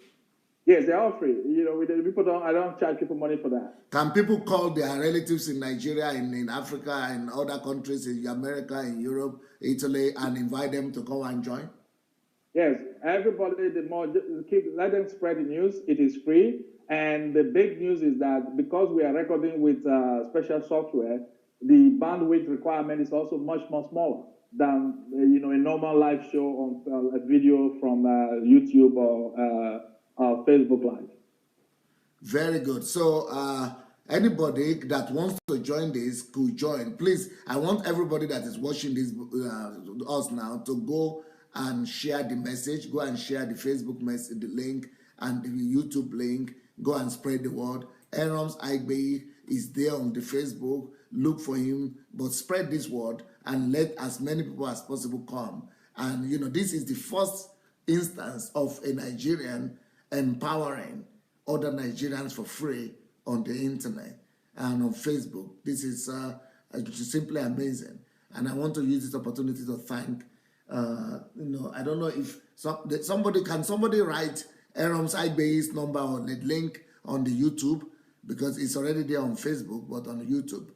S2: Yes, they're all free. I don't charge people money for that.
S1: Can people call their relatives in Nigeria, in Africa, and other countries, in America, in Europe, Italy, and invite them to come and join?
S2: Yes, everybody, let them spread the news. It is free. And the big news is that because we are recording with special software, the bandwidth requirement is also much more smaller than a normal live show on a video from YouTube or Facebook Live.
S1: Very good. So anybody that wants to join this could join. Please, I want everybody that is watching this us now to go and share the message. Go and share the Facebook message, the link, and the YouTube link. Go and spread the word. AROMS AIGBEHI is there on the Facebook. Look for him, but spread this word and let as many people as possible come. And this is the first instance of a Nigerian empowering other Nigerians for free on the internet and on Facebook. This is simply amazing. And I want to use this opportunity to thank, I don't know if somebody write AROMS AIGBEHI's number on the link on the YouTube, because it's already there on Facebook, but on YouTube.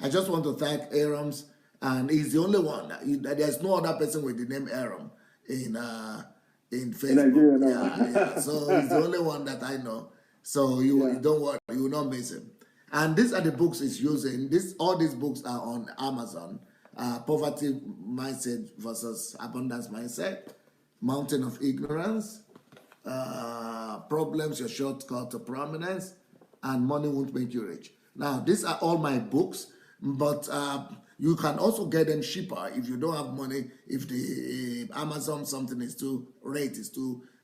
S1: I just want to thank AROMS, and he's the only one. There's no other person with the name AROM in Facebook. Yeah. So he's the only one that I know. So you don't worry, you will not miss him. And these are the books he's using. All these books are on Amazon. Poverty Mindset versus Abundance Mindset, Mountain of Ignorance, Problems, Your Shortcut to Prominence, and Money Won't Make You Rich. Now, these are all my books, but you can also get them cheaper if you don't have money. If the Amazon something is too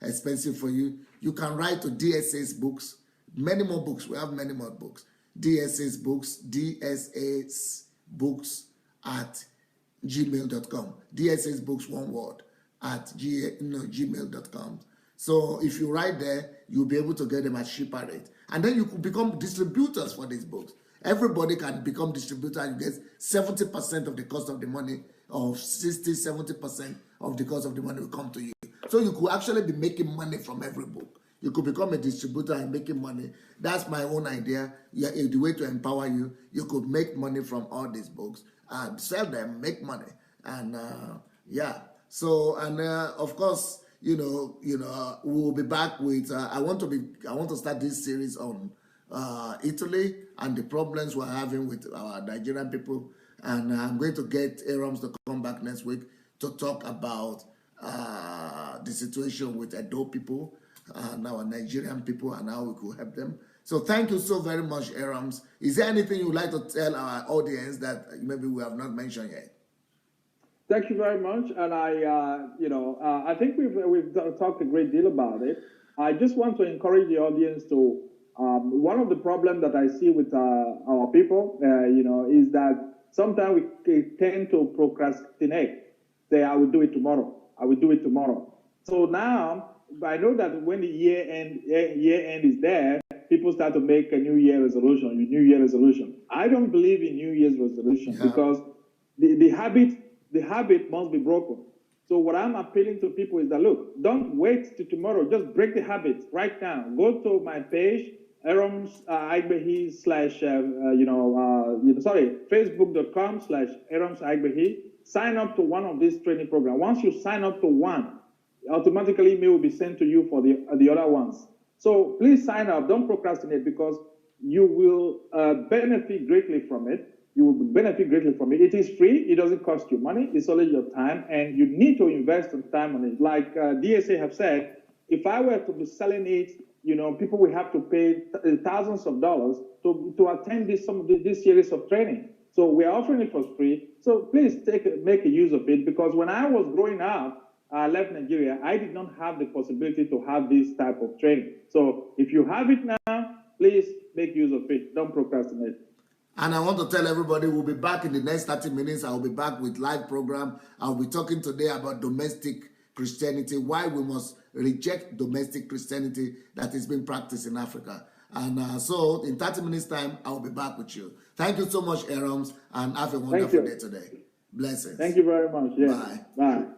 S1: expensive for you, you can write to DSA's Books. Many more books. We have many more books. DSA's Books, at gmail.com. DSA's Books, one word, at gmail.com. So if you write there, you'll be able to get them at cheaper rate. And then you could become distributors for these books. Everybody can become distributor and you get 70% of the cost of the money, or 60-70% of the cost of the money will come to you. So you could actually be making money from every book. You could become a distributor and making money. That's my own idea. Yeah, the way to empower you. You could make money from all these books and sell them, make money. And So, and of course, we'll be back with. I want to start this series on Italy and the problems we're having with our Nigerian people. And I'm going to get AROMS to come back next week to talk about the situation with Edo people and our Nigerian people and how we could help them. So thank you so very much, AROMS. Is there anything you would like to tell our audience that maybe we have not mentioned yet?
S2: Thank you very much, and I think we've talked a great deal about it. I just want to encourage the audience to. One of the problems that I see with our people, is that sometimes we tend to procrastinate. Say, I will do it tomorrow. I will do it tomorrow. So now I know that when the year end is there, people start to make a New Year resolution. I don't believe in New Year's resolution because the habit must be broken. So what I'm appealing to people is that, look, don't wait till tomorrow. Just break the habit right now. Go to my page, AROMS AIGBEHI Facebook.com/AROMS AIGBEHI. Sign up to one of these training programs. Once you sign up to one, automatically email will be sent to you for the other ones. So please sign up. Don't procrastinate because you will benefit greatly from it. You will benefit greatly from it. It is free. It doesn't cost you money. It's only your time, and you need to invest some time on it. Like DSA have said, if I were to be selling it, people will have to pay thousands of dollars to attend this series of training. So we're offering it for free. So please make a use of it, because when I was growing up, I left Nigeria, I did not have the possibility to have this type of training. So if you have it now, please make use of it. Don't procrastinate.
S1: And I want to tell everybody we'll be back in the next 30 minutes. I'll be back with live program. I'll be talking today about domestic Christianity, why we must reject domestic Christianity that is being practiced in Africa. And so in 30 minutes time, I'll be back with you. Thank you so much, AROMS, and have a wonderful day today. Blessings.
S2: Thank you very much. Yes.
S1: Bye.
S2: Bye.